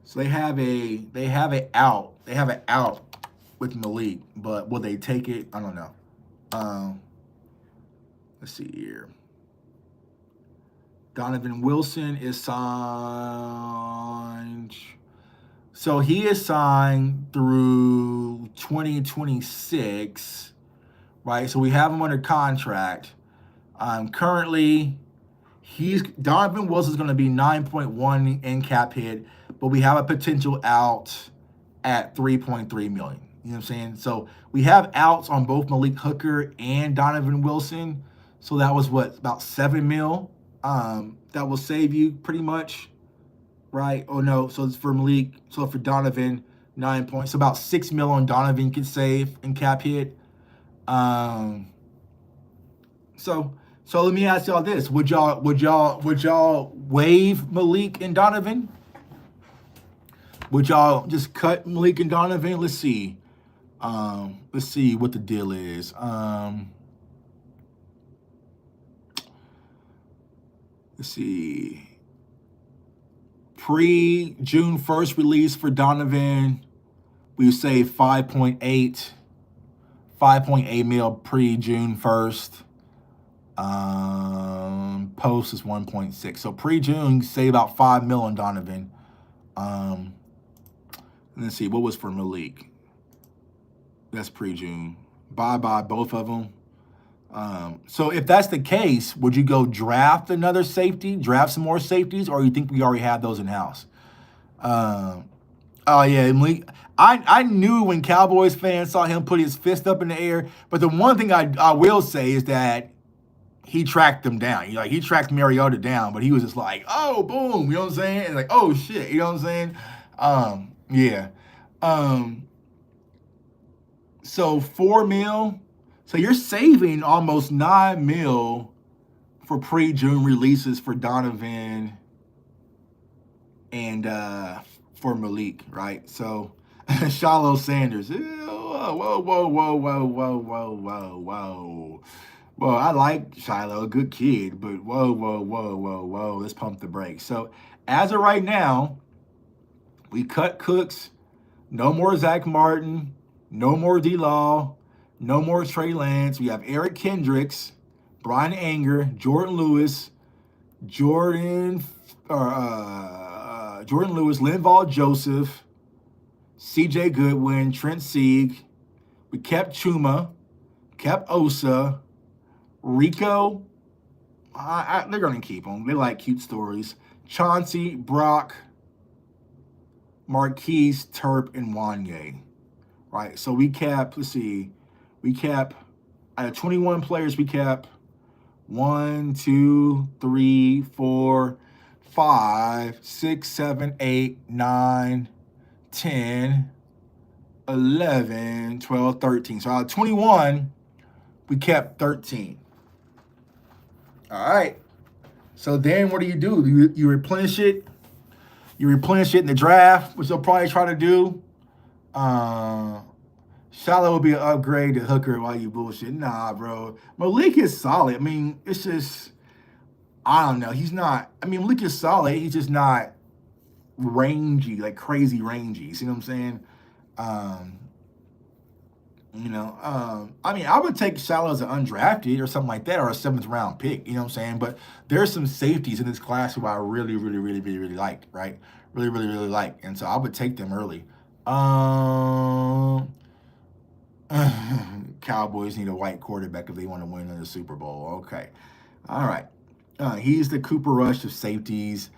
So they have an out with Malik, but will they take it? I don't know. Let's see here. Donovan Wilson is signed. So he is signed through 2026, right? So we have him under contract. Currently, Donovan Wilson is going to be 9.1 in cap hit, but we have a potential out at 3.3 million. You know what I'm saying? So we have outs on both Malik Hooker and Donovan Wilson. So that was about $7 million. That will save you pretty much, right? Oh no, so it's for Malik. So for Donovan, 9 points. So about $6 million Donovan can save in cap hit. So let me ask y'all this: Would y'all waive Malik and Donovan? Would y'all just cut Malik and Donovan? Let's see. Let's see what the deal is. Let's see. Pre-June 1st release for Donovan, we would say 5.8 mil pre-June 1st. Post is 1.6. So pre-June, say about 5 mil on Donovan. Let's see, what was for Malik? That's pre-June. Bye-bye, both of them. So if that's the case, would you go draft another safety, draft some more safeties, or you think we already have those in-house? Oh, yeah, Malik. I knew when Cowboys fans saw him put his fist up in the air, but the one thing I will say is that he tracked them down. He tracked Mariota down, but he was just like, oh, boom, you know what I'm saying? And like, oh, shit, you know what I'm saying? Yeah. So 4 mil. So you're saving almost 9 mil for pre-June releases for Donovan and for Malik, right? So Shallow Sanders. Whoa. Well, I like Shiloh, good kid, but whoa, whoa, whoa, whoa, whoa. Let's pump the brakes. So, as of right now, we cut Cooks. No more Zach Martin. No more D Law. No more Trey Lance. We have Eric Kendricks, Brian Anger, Jordan Lewis, Jordan Lewis, Linval Joseph, C.J. Goodwin, Trent Sieg. We kept Chuma, kept Osa, Rico. They're going to keep them. They like cute stories. Chauncey, Brock, Marquise, Terp, and Wanye. Right. So we kept, let's see, we kept, out of 21 players, we kept 1, 2, 3, 4, 5, 6, 7, 8, 9, 10, 11, 12, 13. So out of 21, we kept 13. All right. So then what do? You replenish it. You replenish it in the draft, which they'll probably try to do. Shallow will be an upgrade to Hooker while you bullshit. Nah, bro. Malik is solid. I mean, it's just, I don't know. He's not, I mean, Malik is solid. He's just not rangy, like crazy rangy. You see what I'm saying? I mean, I would take Shallow as an undrafted or something like that, or a 7th round pick. You know what I'm saying? But there's some safeties in this class who I really, really, really, really, really like, right? Really, really, really like. And so I would take them early. Cowboys need a white quarterback if they want to win in the Super Bowl. Okay. All right. He's the Cooper Rush of safeties.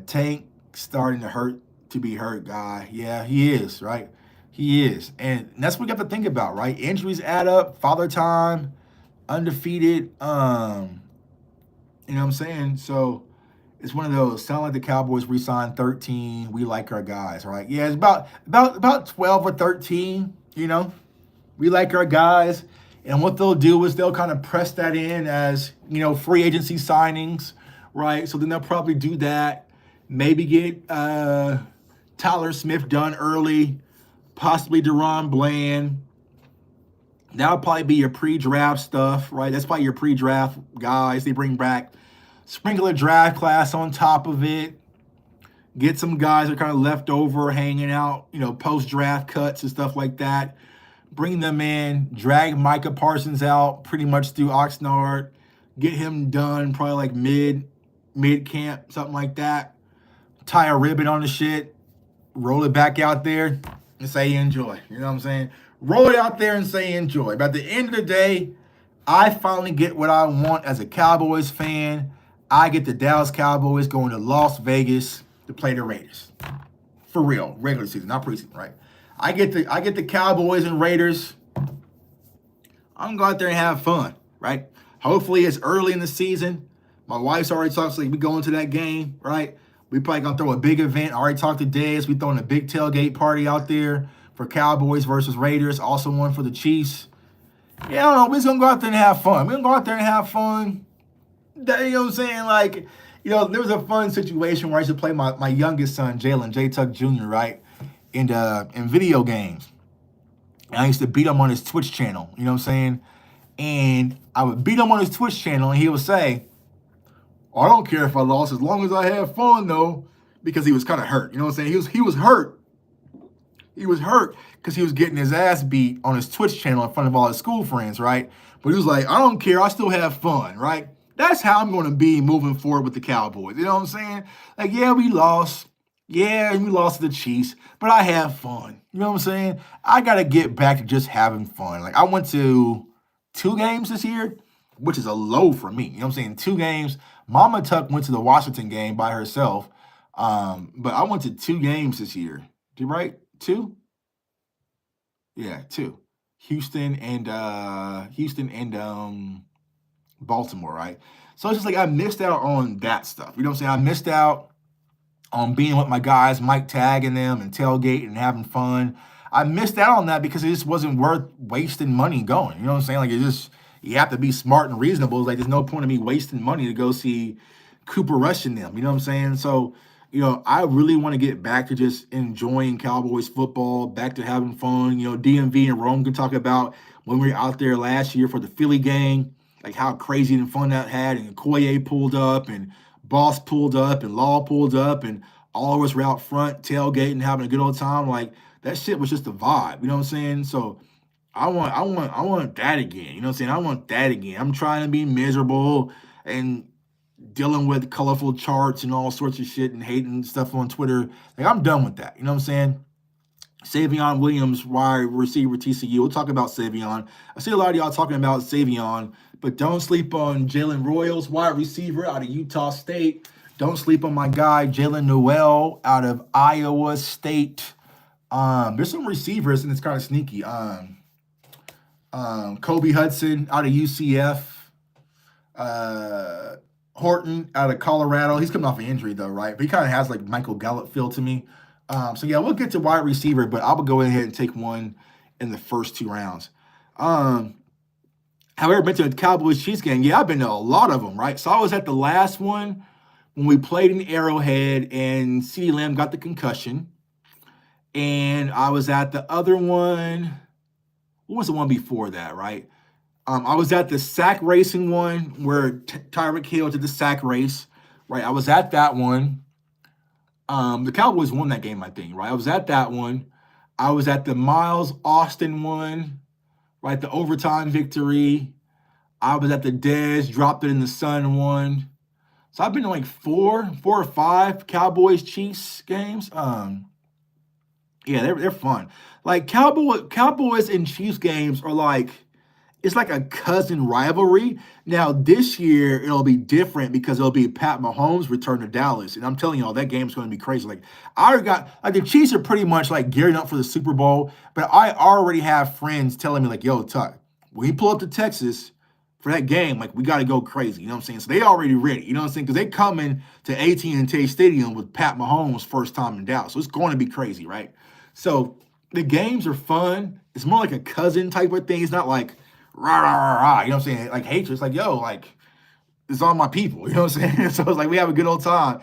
Tank starting to be hurt guy. Yeah, he is, right? He is. And that's what we got to think about, right? Injuries add up, father time, undefeated. You know what I'm saying? So it's one of those, sound like the Cowboys re-signed 13. We like our guys, right? Yeah, it's about 12 or 13, you know. We like our guys. And what they'll do is they'll kind of press that in as, free agency signings, right? So then they'll probably do that. Maybe get Tyler Smith done early, possibly Deron Bland. That'll probably be your pre-draft stuff, right? That's probably your pre-draft guys they bring back. Sprinkle a draft class on top of it. Get some guys that are kind of left over, hanging out, post-draft cuts and stuff like that. Bring them in, drag Micah Parsons out pretty much through Oxnard, get him done probably like mid-camp, something like that. Tie a ribbon on the shit, roll it back out there, and say enjoy. You know what I'm saying? Roll it out there and say enjoy. But at the end of the day, I finally get what I want as a Cowboys fan. I get the Dallas Cowboys going to Las Vegas to play the Raiders. For real, regular season, not preseason, right? I get the Cowboys and Raiders. I'm gonna go out there and have fun, right? Hopefully it's early in the season. My wife's already talked, so we go into that game, right? We probably gonna throw a big event. I already talked to Dez. We throwing a big tailgate party out there for Cowboys versus Raiders. Also one for the Chiefs. Yeah, I don't know. We're just gonna go out there and have fun. We're gonna go out there and have fun. You know what I'm saying? Like, there was a fun situation where I used to play my youngest son, Jalen, J Tuck Jr., right? In video games. And I used to beat him on his Twitch channel, you know what I'm saying? And I would beat him on his Twitch channel, and he would say, I don't care if I lost as long as I have fun, though, because he was kind of hurt. You know what I'm saying? He was hurt. He was hurt because he was getting his ass beat on his Twitch channel in front of all his school friends, right? But he was like, I don't care. I still have fun, right? That's how I'm going to be moving forward with the Cowboys. You know what I'm saying? Like, yeah, we lost. Yeah, we lost to the Chiefs, but I have fun. You know what I'm saying? I got to get back to just having fun. Like, I went to 2 games this year, which is a low for me. You know what I'm saying? 2 games. Mama Tuck went to the Washington game by herself. But I went to 2 games this year. Right? 2? Yeah, 2. Houston and Baltimore, right? So it's just like I missed out on that stuff. You know what I'm saying? I missed out on being with my guys, Mike tagging them and tailgating and having fun. I missed out on that because it just wasn't worth wasting money going. You know what I'm saying? Like, you have to be smart and reasonable. It's like, there's no point in me wasting money to go see Cooper Rush and them. You know what I'm saying? So, I really want to get back to just enjoying Cowboys football, back to having fun. DMV and Rome can talk about when we were out there last year for the Philly game. like how crazy and fun that had. And Koye pulled up, and Boss pulled up, and Law pulled up, and all of us were out front tailgating, having a good old time. Like that shit was just a vibe. You know what I'm saying? So I want that again. You know what I'm saying? I want that again. I'm trying to be miserable and dealing with colorful charts and all sorts of shit and hating stuff on Twitter. Like I'm done with that. You know what I'm saying? Savion Williams, wide receiver, TCU. We'll talk about Savion. I see a lot of y'all talking about Savion, but don't sleep on Jalen Royals, wide receiver out of Utah State. Don't sleep on my guy Jalen Noel out of Iowa State. There's some receivers, and it's kind of sneaky. Kobe Hudson out of UCF. Uh, Horton out of Colorado. He's coming off an injury though, right? But he kind of has like Michael Gallup feel to me. So yeah, we'll get to wide receiver, but I will go ahead and take one in the first 2 rounds. However, been to the Cowboys Chiefs game. Yeah, I've been to a lot of them, right? So I was at the last one when we played in Arrowhead and CeeDee Lamb got the concussion. And I was at the other one. What was the one before that, right? I was at the sack racing one where Tyreek Hill did the sack race, right? I was at that one. The Cowboys won that game, I think, right? I was at that one. I was at the Miles Austin one, right? The overtime victory. I was at the Dez, dropped it in the sun one. So I've been to like four or five Cowboys Chiefs games. Yeah, they're fun. Like Cowboys and Chiefs games are like it's like a cousin rivalry. Now this year it'll be different because it'll be Pat Mahomes return to Dallas, and I'm telling y'all that game's going to be crazy. Like I already got like the Chiefs are pretty much like gearing up for the Super Bowl, but I already have friends telling me like, "Yo, Tuck, when you pull up to Texas for that game, like we got to go crazy." You know what I'm saying? So they already ready. You know what I'm saying? Because they coming to AT&T Stadium with Pat Mahomes first time in Dallas, so it's going to be crazy, right? So the games are fun. It's more like a cousin type of thing. It's not like rah, rah, rah, rah, you know what I'm saying? Like hatred. It's like, yo, like, it's all my people. You know what I'm saying? So it's like we have a good old time.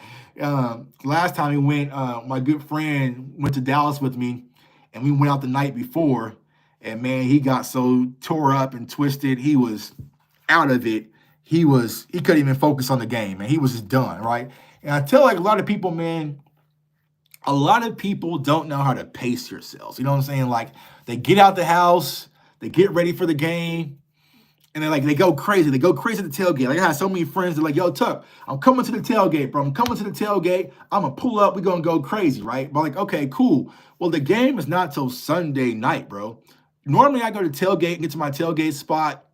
Last time we went, my good friend went to Dallas with me, and we went out the night before. And man, he got so tore up and twisted. He was out of it. He couldn't even focus on the game, man. He was just done, right? And I tell like a lot of people, man, a lot of people don't know how to pace yourselves. You know what I'm saying? Like they get out the house, they get ready for the game, and they go crazy. They go crazy at the tailgate. Like I had so many friends that are like, yo, Tuck, I'm coming to the tailgate, bro. I'm coming to the tailgate. I'm gonna pull up. We're gonna go crazy, right? But like, okay, cool. Well, the game is not till Sunday night, bro. Normally I go to tailgate and get to my tailgate spot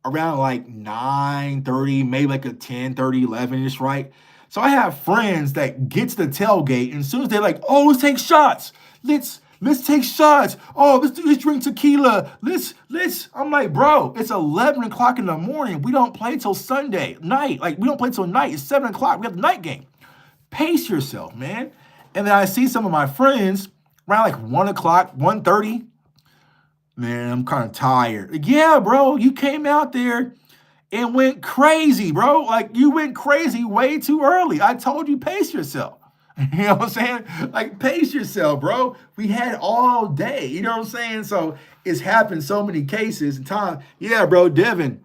around like 9:30, maybe like a 10:30, 11-ish, right? So I have friends that get to the tailgate, and as soon as they're like, oh, let's take shots. Let's take shots. Oh, let's drink tequila. I'm like, bro, it's 11 o'clock in the morning. We don't play till Sunday night. Like, we don't play till night. It's 7 o'clock. We have the night game. Pace yourself, man. And then I see some of my friends around like 1 o'clock, 1:30. Man, I'm kind of tired. Like, yeah, bro, you came out there and went crazy, bro. Like, you went crazy way too early. I told you, pace yourself. You know what I'm saying? Like, pace yourself, bro. We had all day. You know what I'm saying? So it's happened so many cases and time. Yeah, bro, Devin.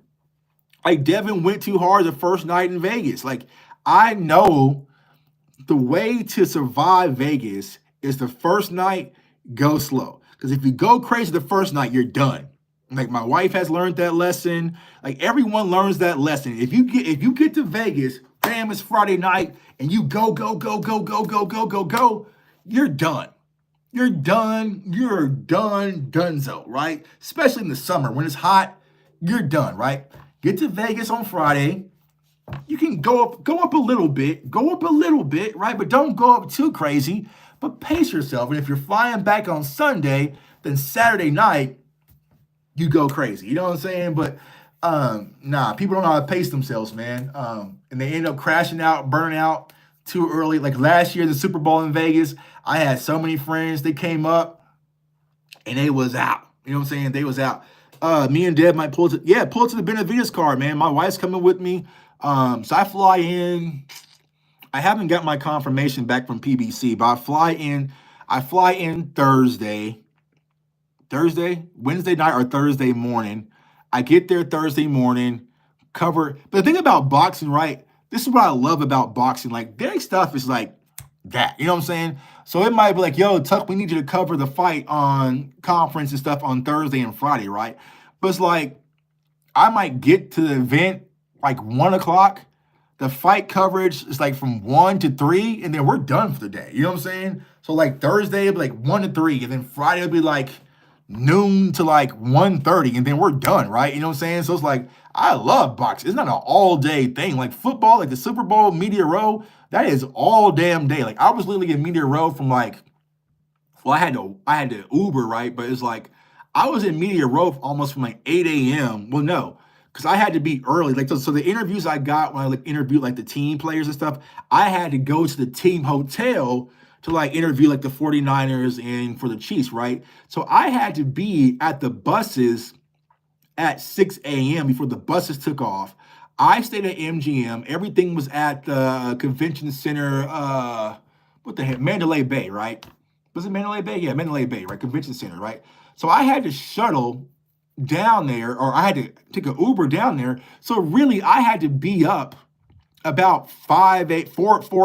Like, Devin went too hard the first night in Vegas. Like, I know the way to survive Vegas is the first night, go slow. Because if you go crazy the first night, you're done. Like my wife has learned that lesson. Like everyone learns that lesson. If you get to Vegas, bam, it's Friday night, and you go, you're done. You're done, donezo, right? Especially in the summer when it's hot, you're done, right? Get to Vegas on Friday. You can go up a little bit, right? But don't go up too crazy. But pace yourself. And if you're flying back on Sunday, then Saturday night, you go crazy. You know what I'm saying? But people don't know how to pace themselves, man. And they end up crashing out, burning out too early. Like last year, the Super Bowl in Vegas, I had so many friends. They came up and they was out. You know what I'm saying? They was out. Me and Deb might pull to the Benavides card, man. My wife's coming with me. So I fly in. I haven't got my confirmation back from PBC, but I fly in Wednesday night or Thursday morning. I get there Thursday morning. cover. But the thing about boxing, right? This is what I love about boxing. Like their stuff is like that. You know what I'm saying? So it might be like, yo, Tuck, we need you to cover the fight on conference and stuff on Thursday and Friday, right? But it's like I might get to the event like 1 o'clock. The fight coverage is like from 1 to 3, and then we're done for the day. You know what I'm saying? So like Thursday it'll be like 1 to 3, and then Friday it'll be like noon to like 1:30, and then we're done, right? You know what I'm saying? So it's like I love boxing. It's not an all-day thing. Like football, like the Super Bowl media row, that is all damn day. Like I was literally in media row from like, well, I had to Uber, right? But it's like I was in media row almost from like 8 a.m. Well, no, because I had to be early. Like so the interviews I got when I like interviewed like the team players and stuff, I had to go to the team hotel to like interview like the 49ers and for the Chiefs, right? So I had to be at the buses at 6 a.m. before the buses took off. I stayed at MGM. Everything was at the convention center. What the heck? Mandalay Bay, right? Was it Mandalay Bay? Yeah, Mandalay Bay, right? Convention center, right? So I had to shuttle down there, or I had to take an Uber down there. So really, I had to be up about 4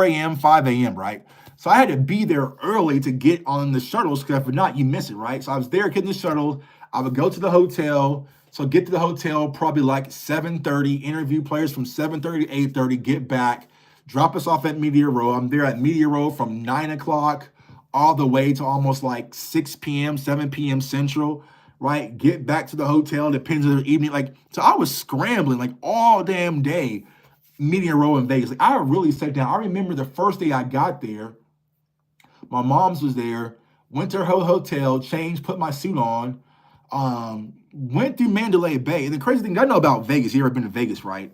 a.m., 5 a.m., right? So I had to be there early to get on the shuttles because if not, you miss it, right? So I was there getting the shuttle. I would go to the hotel. So get to the hotel probably like 7:30, interview players from 7:30 to 8:30, get back, drop us off at Media Row. I'm there at Media Row from 9 o'clock all the way to almost like 6 p.m., 7 p.m. Central, right? Get back to the hotel, depends on the evening. Like, so I was scrambling like all damn day, Media Row in Vegas. Like, I really sat down. I remember the first day I got there, my mom's was there, went to her hotel, changed, put my suit on, went through Mandalay Bay. And the crazy thing I know about Vegas, you ever been to Vegas, right?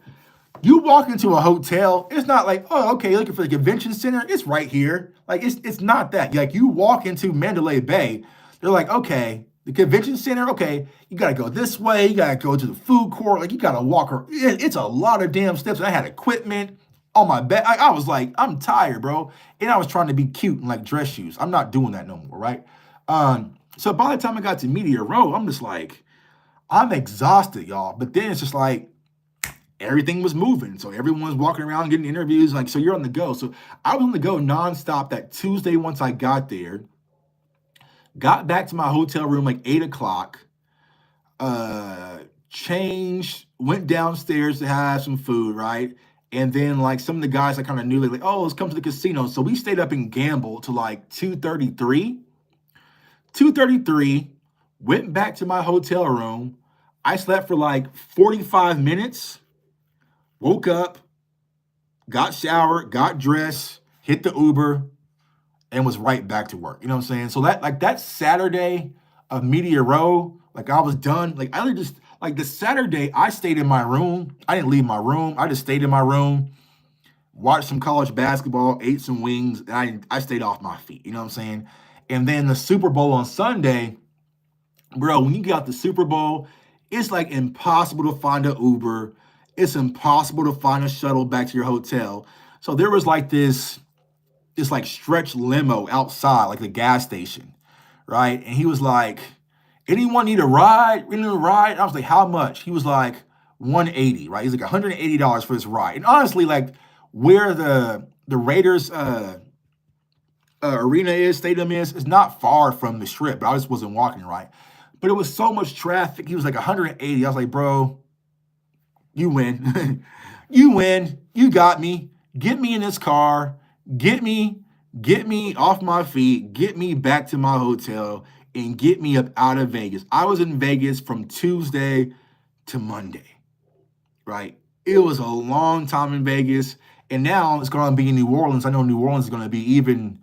You walk into a hotel, it's not like, oh, okay, you're looking for the convention center. It's right here. Like, it's not that. Like, you walk into Mandalay Bay, they're like, okay, the convention center, okay, you got to go this way. You got to go to the food court. Like, you got to walk. It's a lot of damn steps. And I had equipment on my bed. I was like, I'm tired, bro. And I was trying to be cute in like dress shoes. I'm not doing that no more, right? So by the time I got to Media Row, I'm just like, I'm exhausted, y'all. But then it's just like, everything was moving. So everyone was walking around getting interviews. Like, so you're on the go. So I was on the go nonstop that Tuesday once I got there. Got back to my hotel room like 8 o'clock. Changed, went downstairs to have some food, right? And then like some of the guys I kind of knew, like, oh, let's come to the casino. So we stayed up and gambled to like 2:33. 2:33, went back to my hotel room. I slept for like 45 minutes, woke up, got showered, got dressed, hit the Uber, and was right back to work. You know what I'm saying? So that Saturday of Media Row, like I was done. Like I just like the Saturday I stayed in my room. I didn't leave my room. I just stayed in my room, watched some college basketball, ate some wings, and I stayed off my feet. You know what I'm saying? And then the Super Bowl on Sunday, bro, when you got the Super Bowl, it's like impossible to find an Uber. It's impossible to find a shuttle back to your hotel. So there was like this like stretch limo outside, like the gas station, right? And he was like, anyone need a ride? We need a ride? I was like, how much? He was like, 180, right? He's like $180 for this ride. And honestly, like where the Raiders arena is, stadium is not far from the strip, but I just wasn't walking right. But it was so much traffic. He was like 180. I was like, bro, you win. You win. You got me. Get me in this car. Get me off my feet. Get me back to my hotel and get me up out of Vegas. I was in Vegas from Tuesday to Monday, right? It was a long time in Vegas. And now it's going to be in New Orleans. I know New Orleans is going to be even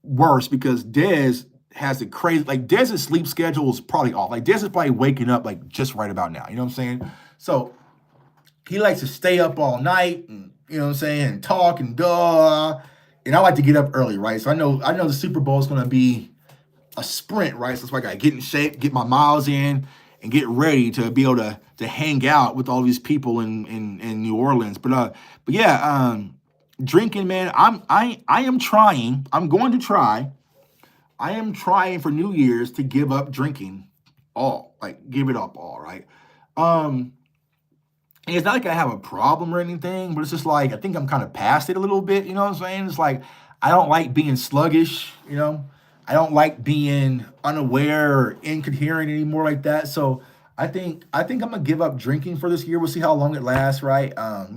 worse because Dez has a crazy, like Dez's sleep schedule is probably off. Like Dez is probably waking up like just right about now. You know what I'm saying? So he likes to stay up all night and, you know what I'm saying, and talk and duh. And I like to get up early, right? So I know the Super Bowl is going to be a sprint, right? So that's why I got to get in shape, get my miles in, and get ready to be able to hang out with all these people in New Orleans. But yeah, drinking, man. I am trying. I'm going to try. I am trying for New Year's to give up drinking all, like give it up all, right? And it's not like I have a problem or anything, but it's just like I think I'm kind of past it a little bit. You know what I'm saying? It's like I don't like being sluggish. You know, I don't like being unaware or incoherent anymore like that. So I think I'm gonna give up drinking for this year. We'll see how long it lasts, right? I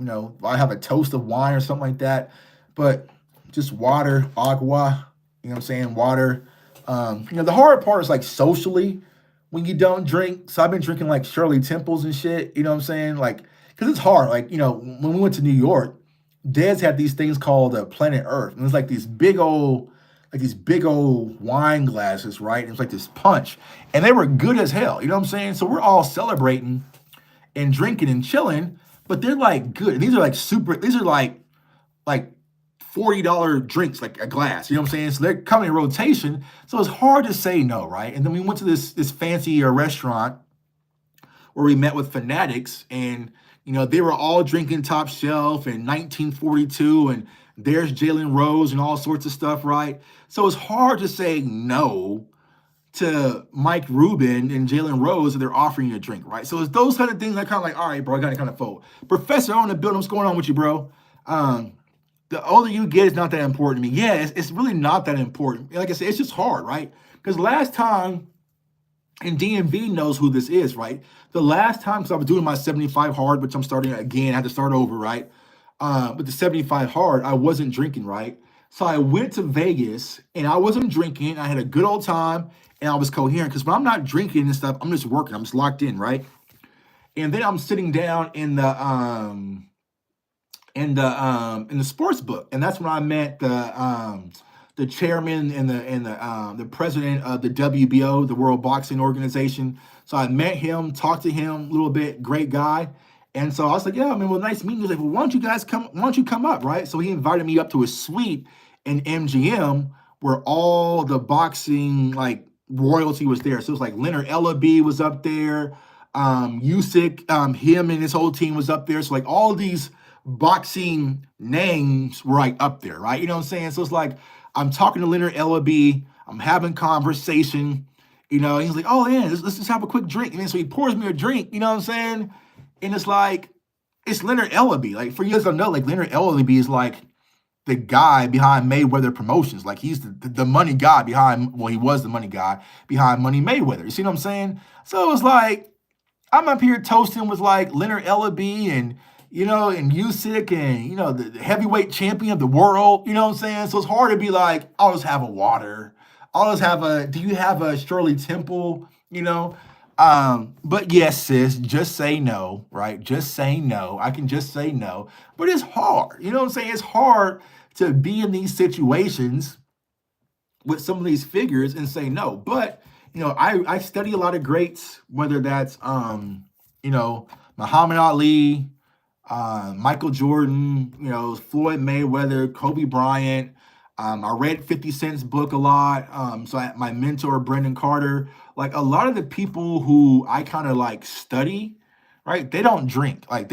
have a toast of wine or something like that, but just water, agua. You know what I'm saying? Water. The hard part is like socially when you don't drink. So I've been drinking like Shirley Temples and shit. You know what I'm saying? Like, because it's hard. Like, when we went to New York, Dez had these things called Planet Earth, and it's like these big old wine glasses, right? And it's like this punch, and they were good as hell. You know what I'm saying? So we're all celebrating and drinking and chilling, but they're like good. And these are like super. These are like $40 drinks, like a glass. You know what I'm saying? So they're coming in rotation. So it's hard to say no, right? And then we went to this fancy restaurant where we met with fanatics, and they were all drinking top shelf and 1942, and there's Jalen Rose and all sorts of stuff, right? So it's hard to say no to Mike Rubin and Jalen Rose that they're offering you a drink, right? So it's those kind of things that kind of like, all right, bro, I got to kind of fold. Professor on the building, what's going on with you, bro? The older you get, it's not that important to me. Yeah, it's really not that important. Like I said, it's just hard, right? Because last time, and DMV knows who this is, right? The last time, because I was doing my 75 hard, which I'm starting again, I had to start over, right? But the 75 hard, I wasn't drinking, right? So I went to Vegas and I wasn't drinking. I had a good old time and I was coherent because when I'm not drinking and stuff, I'm just working. I'm just locked in, right? And then I'm sitting down in the sports book, and that's when I met the chairman and the president of the WBO, the World Boxing Organization. So I met him, talked to him a little bit, great guy. And so I was like, yeah, I mean, well, nice meeting you. He's like, well, why don't you come up, right? So he invited me up to a suite in MGM where all the boxing like royalty was there. So it was like Leonard Ellaby was up there, Usyk, him and his whole team was up there. So like all these boxing names were like up there, right? You know what I'm saying? So it's like I'm talking to Leonard Ellaby, I'm having conversation, he's like, oh yeah, let's just have a quick drink. And then so he pours me a drink, you know what I'm saying? And it's like, it's Leonard Ellaby. Like for you guys don't know, like Leonard Ellaby is like the guy behind Mayweather Promotions. Like he's the money guy behind, well, he was the money guy behind Money Mayweather. You see what I'm saying? So it was like, I'm up here toasting with like Leonard Ellaby and Usyk and, the heavyweight champion of the world, you know what I'm saying? So it's hard to be like, I'll just have a water. Do you have a Shirley Temple, But yes, sis, just say no, right? Just say no. I can just say no. But it's hard, you know what I'm saying? It's hard to be in these situations with some of these figures and say no. But, I study a lot of greats, whether that's, Muhammad Ali, Michael Jordan, Floyd Mayweather, Kobe Bryant. I read 50 Cent's book a lot. My mentor, Brendan Carter, like a lot of the people who I kind of like study, right? They don't drink. Like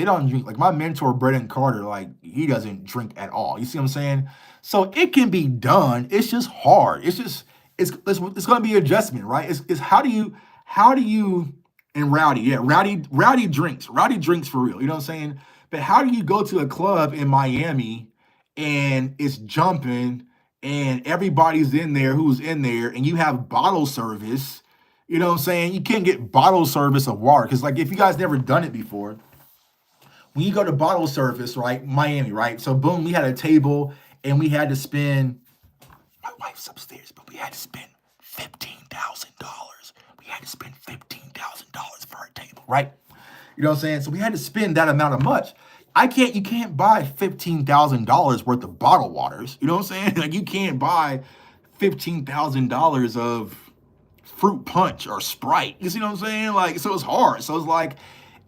my mentor, Brendan Carter, like he doesn't drink at all. You see what I'm saying? So it can be done. It's just hard. It's going to be adjustment, right? It's how do you, and Rowdy drinks for real. You know what I'm saying? But how do you go to a club in Miami and it's jumping and everybody's in there who's in there and you have bottle service? You know what I'm saying? You can't get bottle service of water because, like, if you guys never done it before, when you go to bottle service, right, Miami, right? So boom, we had a table and we had to spend. My wife's upstairs, but we had to spend $15,000. We had to spend $15,000 for our table, right? You know what I'm saying? So we had to spend that amount of much. You can't buy $15,000 worth of bottled waters. You know what I'm saying? Like you can't buy $15,000 of fruit punch or Sprite. You see what I'm saying? Like, so it's hard. So it's like,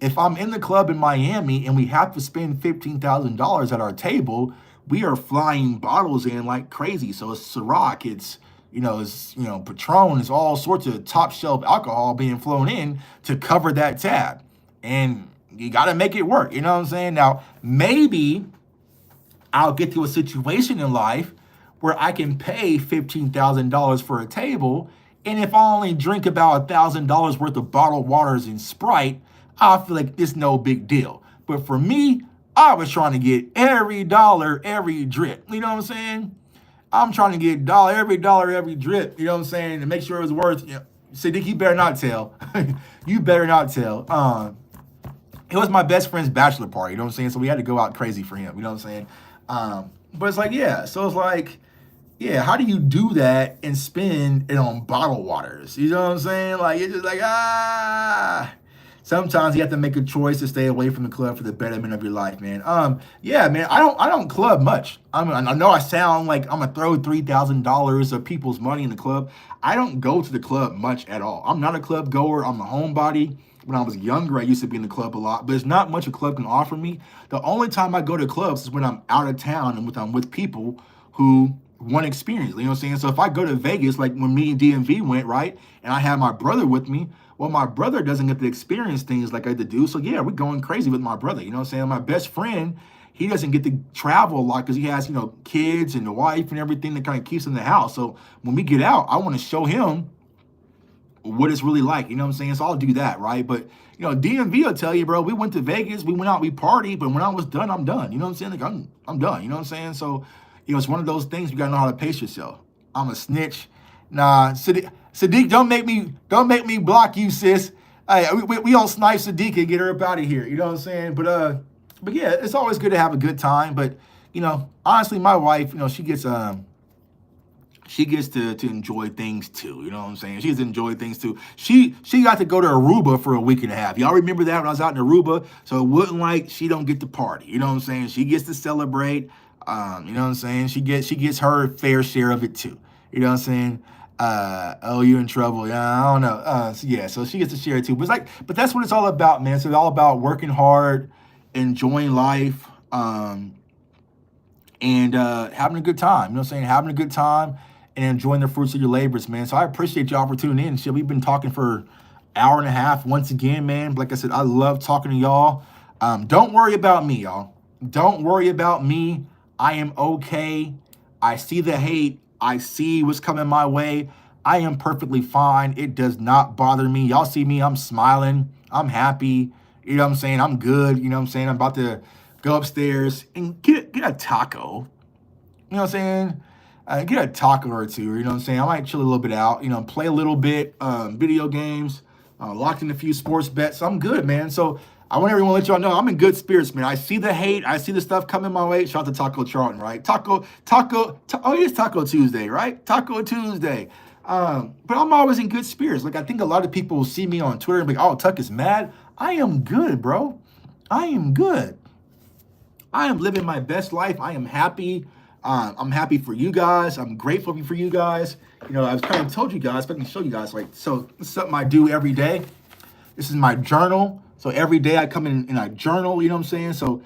if I'm in the club in Miami and we have to spend $15,000 at our table, we are flying bottles in like crazy. So it's Ciroc, it's Patron, it's all sorts of top shelf alcohol being flown in to cover that tab. And you got to make it work. You know what I'm saying? Now, maybe I'll get to a situation in life where I can pay $15,000 for a table. And if I only drink about $1,000 worth of bottled waters and Sprite, I feel like it's no big deal. But for me, I was trying to get every dollar, every drip. You know what I'm saying? I'm trying to get dollar, every drip. You know what I'm saying? To make sure it was worth. You know, Sadiq, you better not tell. You better not tell. It was my best friend's bachelor party. You know what I'm saying? So we had to go out crazy for him. You know what I'm saying? But it's like, yeah. So it's like, yeah, how do you do that and spend it on bottled waters? You know what I'm saying? Like, it's just like, ah. Sometimes you have to make a choice to stay away from the club for the betterment of your life, man. Yeah, man, I don't club much. I know I sound like I'm gonna throw $3,000 of people's money in the club. I don't go to the club much at all. I'm not a club goer. I'm a homebody. When I was younger, I used to be in the club a lot, but there's not much a club can offer me. The only time I go to clubs is when I'm out of town and I'm with people who want experience. You know what I'm saying? So if I go to Vegas, like when me and DMV went, right, and I had my brother with me, well, my brother doesn't get to experience things like I did do. So yeah, we're going crazy with my brother. You know what I'm saying? My best friend, he doesn't get to travel a lot because he has, kids and a wife and everything that kind of keeps him in the house. So when we get out, I want to show him what it's really like. You know what I'm saying? So I'll do that, right? But DMV will tell you, bro, we went to Vegas, we went out, we partied, but when I was done, I'm done. You know what I'm saying? Like I'm done. You know what I'm saying? So, it's one of those things you gotta know how to pace yourself. I'm a snitch. Nah, Sadiq, don't make me block you, sis. Hey, we don't snipe Sadiq and get her up out of here. You know what I'm saying? But yeah, it's always good to have a good time. But honestly, my wife, she gets to enjoy things too. You know what I'm saying? She gets to enjoy things too. She got to go to Aruba for a week and a half. Y'all remember that when I was out in Aruba? So it wasn't like she don't get to party. You know what I'm saying? She gets to celebrate. You know what I'm saying? She gets her fair share of it too. You know what I'm saying? Oh, you're in trouble. Yeah, I don't know. So she gets to share it too. But that's what it's all about, man. So it's all about working hard, enjoying life, and having a good time. You know what I'm saying? Having a good time and enjoying the fruits of your labors, man. So I appreciate y'all for tuning in. Shit, we've been talking for an hour and a half once again, man. Like I said, I love talking to y'all. Don't worry about me, y'all. Don't worry about me. I am okay. I see the hate. I see what's coming my way. I am perfectly fine. It does not bother me. Y'all see me, I'm smiling. I'm happy. You know what I'm saying? I'm good. You know what I'm saying? I'm about to go upstairs and get a taco. You know what I'm saying? Get a taco or two. You know what I'm saying? I might chill a little bit out. Play a little bit, video games, locked in a few sports bets. So I'm good, man. So I want everyone to let y'all know I'm in good spirits, man. I see the hate. I see the stuff coming my way. Shout out to Taco Charlton, right? Oh, it is Taco Tuesday, right? Taco Tuesday. But I'm always in good spirits. Like, I think a lot of people see me on Twitter and be like, oh, Tuck is mad. I am good, bro. I am good. I am living my best life. I am happy. I'm happy for you guys. I'm grateful for you guys. I've kind of told you guys, but I can show you guys, so this is something I do every day. This is my journal. So every day I come in and I journal, you know what I'm saying? So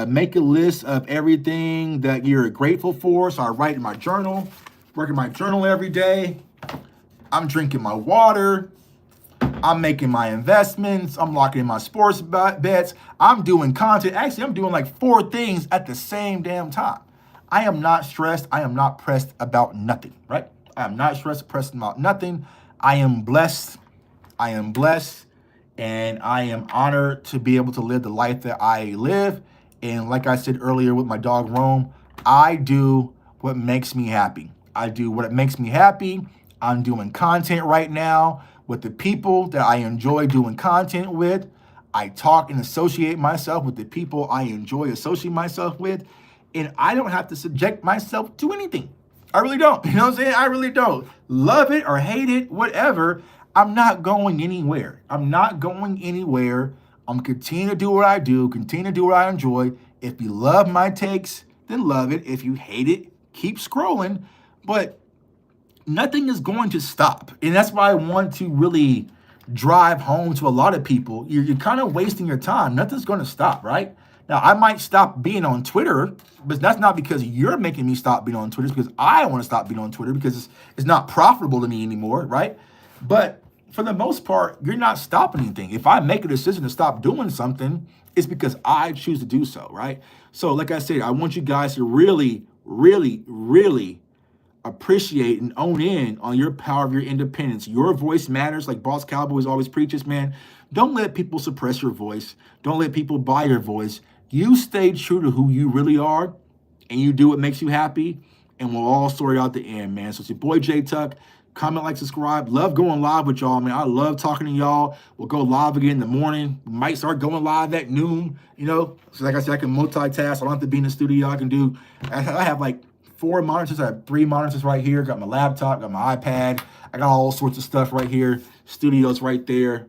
make a list of everything that you're grateful for. So I write in my journal, work in my journal every day. I'm drinking my water. I'm making my investments. I'm locking in my sports bets. I'm doing content. Actually, I'm doing like 4 things at the same damn time. I am not stressed. I am not pressed about nothing, right? I am not stressed, pressed about nothing. I am blessed. I am blessed. And I am honored to be able to live the life that I live. And like I said earlier with my dog Rome, I do what makes me happy. I do what makes me happy. I'm doing content right now with the people that I enjoy doing content with. I talk and associate myself with the people I enjoy associating myself with. And I don't have to subject myself to anything. I really don't. You know what I'm saying? I really don't. Love it or hate it, whatever. I'm not going anywhere. I'm not going anywhere. I'm continuing to do what I do, continue to do what I enjoy. If you love my takes, then love it. If you hate it, keep scrolling. But nothing is going to stop. And that's why I want to really drive home to a lot of people. You're kind of wasting your time. Nothing's going to stop, right? Now, I might stop being on Twitter, but that's not because you're making me stop being on Twitter. It's because I want to stop being on Twitter because it's not profitable to me anymore, right? But for the most part, you're not stopping anything. If I make a decision to stop doing something, it's because I choose to do so, right? So like I said, I want you guys to really, really, really appreciate and own in on your power of your independence. Your voice matters, like Boss Cowboys always preaches, man. Don't let people suppress your voice. Don't let people buy your voice. You stay true to who you really are, and you do what makes you happy, and we'll all sort it out at the end, man. So it's your boy J Tuck. Comment, like, subscribe. Love going live with y'all, man. I love talking to y'all. We'll go live again in the morning. We might start going live at noon, So like I said, I can multitask. I don't have to be in the studio. I have like 4 monitors. I have 3 monitors right here. Got my laptop, got my iPad. I got all sorts of stuff right here. Studio's right there.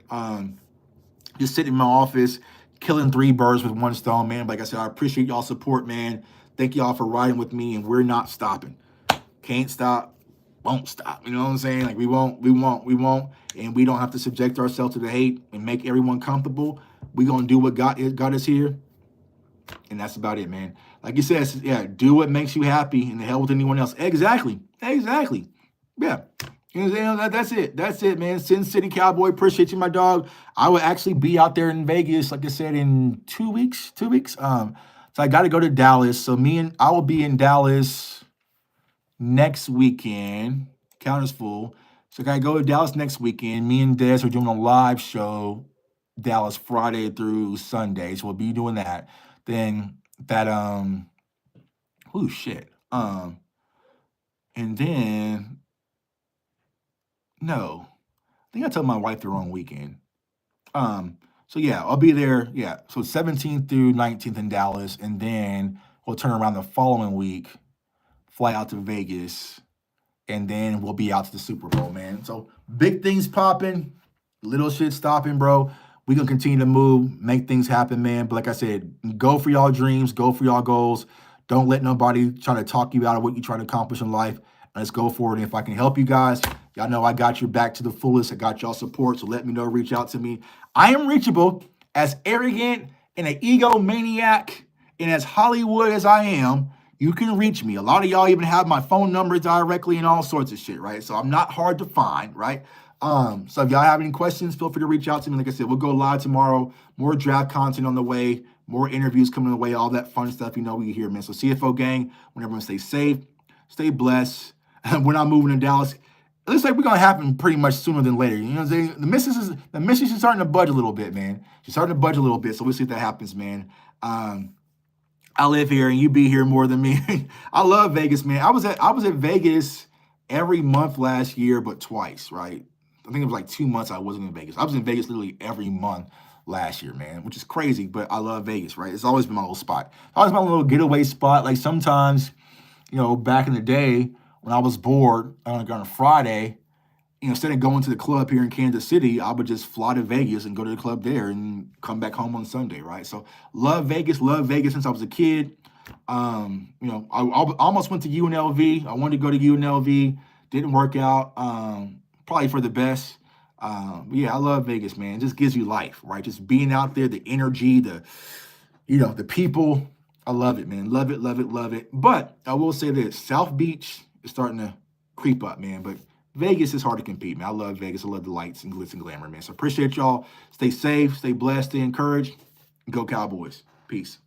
Just sitting in my office, killing 3 birds with 1 stone, man. Like I said, I appreciate y'all support, man. Thank y'all for riding with me, and we're not stopping. Can't stop, won't stop. You know what I'm saying? Like we won't, and we don't have to subject ourselves to the hate and make everyone comfortable. We're gonna do what got us here, and that's about it, man. Like you said, yeah, do what makes you happy, and the hell with anyone else. Exactly. Yeah. That's it, man. Sin City Cowboy, appreciate you, my dog. I will actually be out there in Vegas, like I said, in 2 weeks. So I got to go to Dallas. So I will be in Dallas next weekend. Count is full. So I got to go to Dallas next weekend. Me and Des are doing a live show, Dallas Friday through Sunday. So we'll be doing that. Then that oh shit. And then no, I think I told my wife the wrong weekend. So yeah, I'll be there. Yeah, so 17th through 19th in Dallas, and then we'll turn around the following week, fly out to Vegas, and then we'll be out to the Super Bowl, man. So big things popping, little shit stopping, bro. We gonna continue to move, make things happen, man. But like I said, go for y'all dreams, go for y'all goals. Don't let nobody try to talk you out of what you're trying to accomplish in life. Let's go forward. And if I can help you guys, y'all know I got your back to the fullest. I got y'all support. So let me know. Reach out to me. I am reachable. As arrogant and an egomaniac and as Hollywood as I am, you can reach me. A lot of y'all even have my phone number directly and all sorts of shit, right? So I'm not hard to find, right? So if y'all have any questions, feel free to reach out to me. Like I said, we'll go live tomorrow. More draft content on the way. More interviews coming the way. All that fun stuff, we hear, man. So CFO gang, when everyone stay safe, stay blessed. We're not moving to Dallas. It looks like we're gonna happen pretty much sooner than later. You know what I'm saying? The missus is starting to budge a little bit, man. She's starting to budge a little bit. So we'll see if that happens, man. I live here and you be here more than me. I love Vegas, man. I was at Vegas every month last year, but twice, right? I think it was like 2 months I wasn't in Vegas. I was in Vegas literally every month last year, man, which is crazy, but I love Vegas, right? It's always been my little spot. Always my little getaway spot. Like sometimes, back in the day when I was bored on a Friday, instead of going to the club here in Kansas City, I would just fly to Vegas and go to the club there and come back home on Sunday, right? So love Vegas since I was a kid. I almost went to UNLV. I wanted to go to UNLV, didn't work out. Probably for the best. Yeah, I love Vegas, man. It just gives you life, right? Just being out there, the energy, the people. I love it, man. Love it. But I will say this, South Beach is starting to creep up, man. But Vegas is hard to compete, man. I love Vegas. I love the lights and glitz and glamour, man. So appreciate y'all. Stay safe, stay blessed, stay encouraged. Go Cowboys. Peace.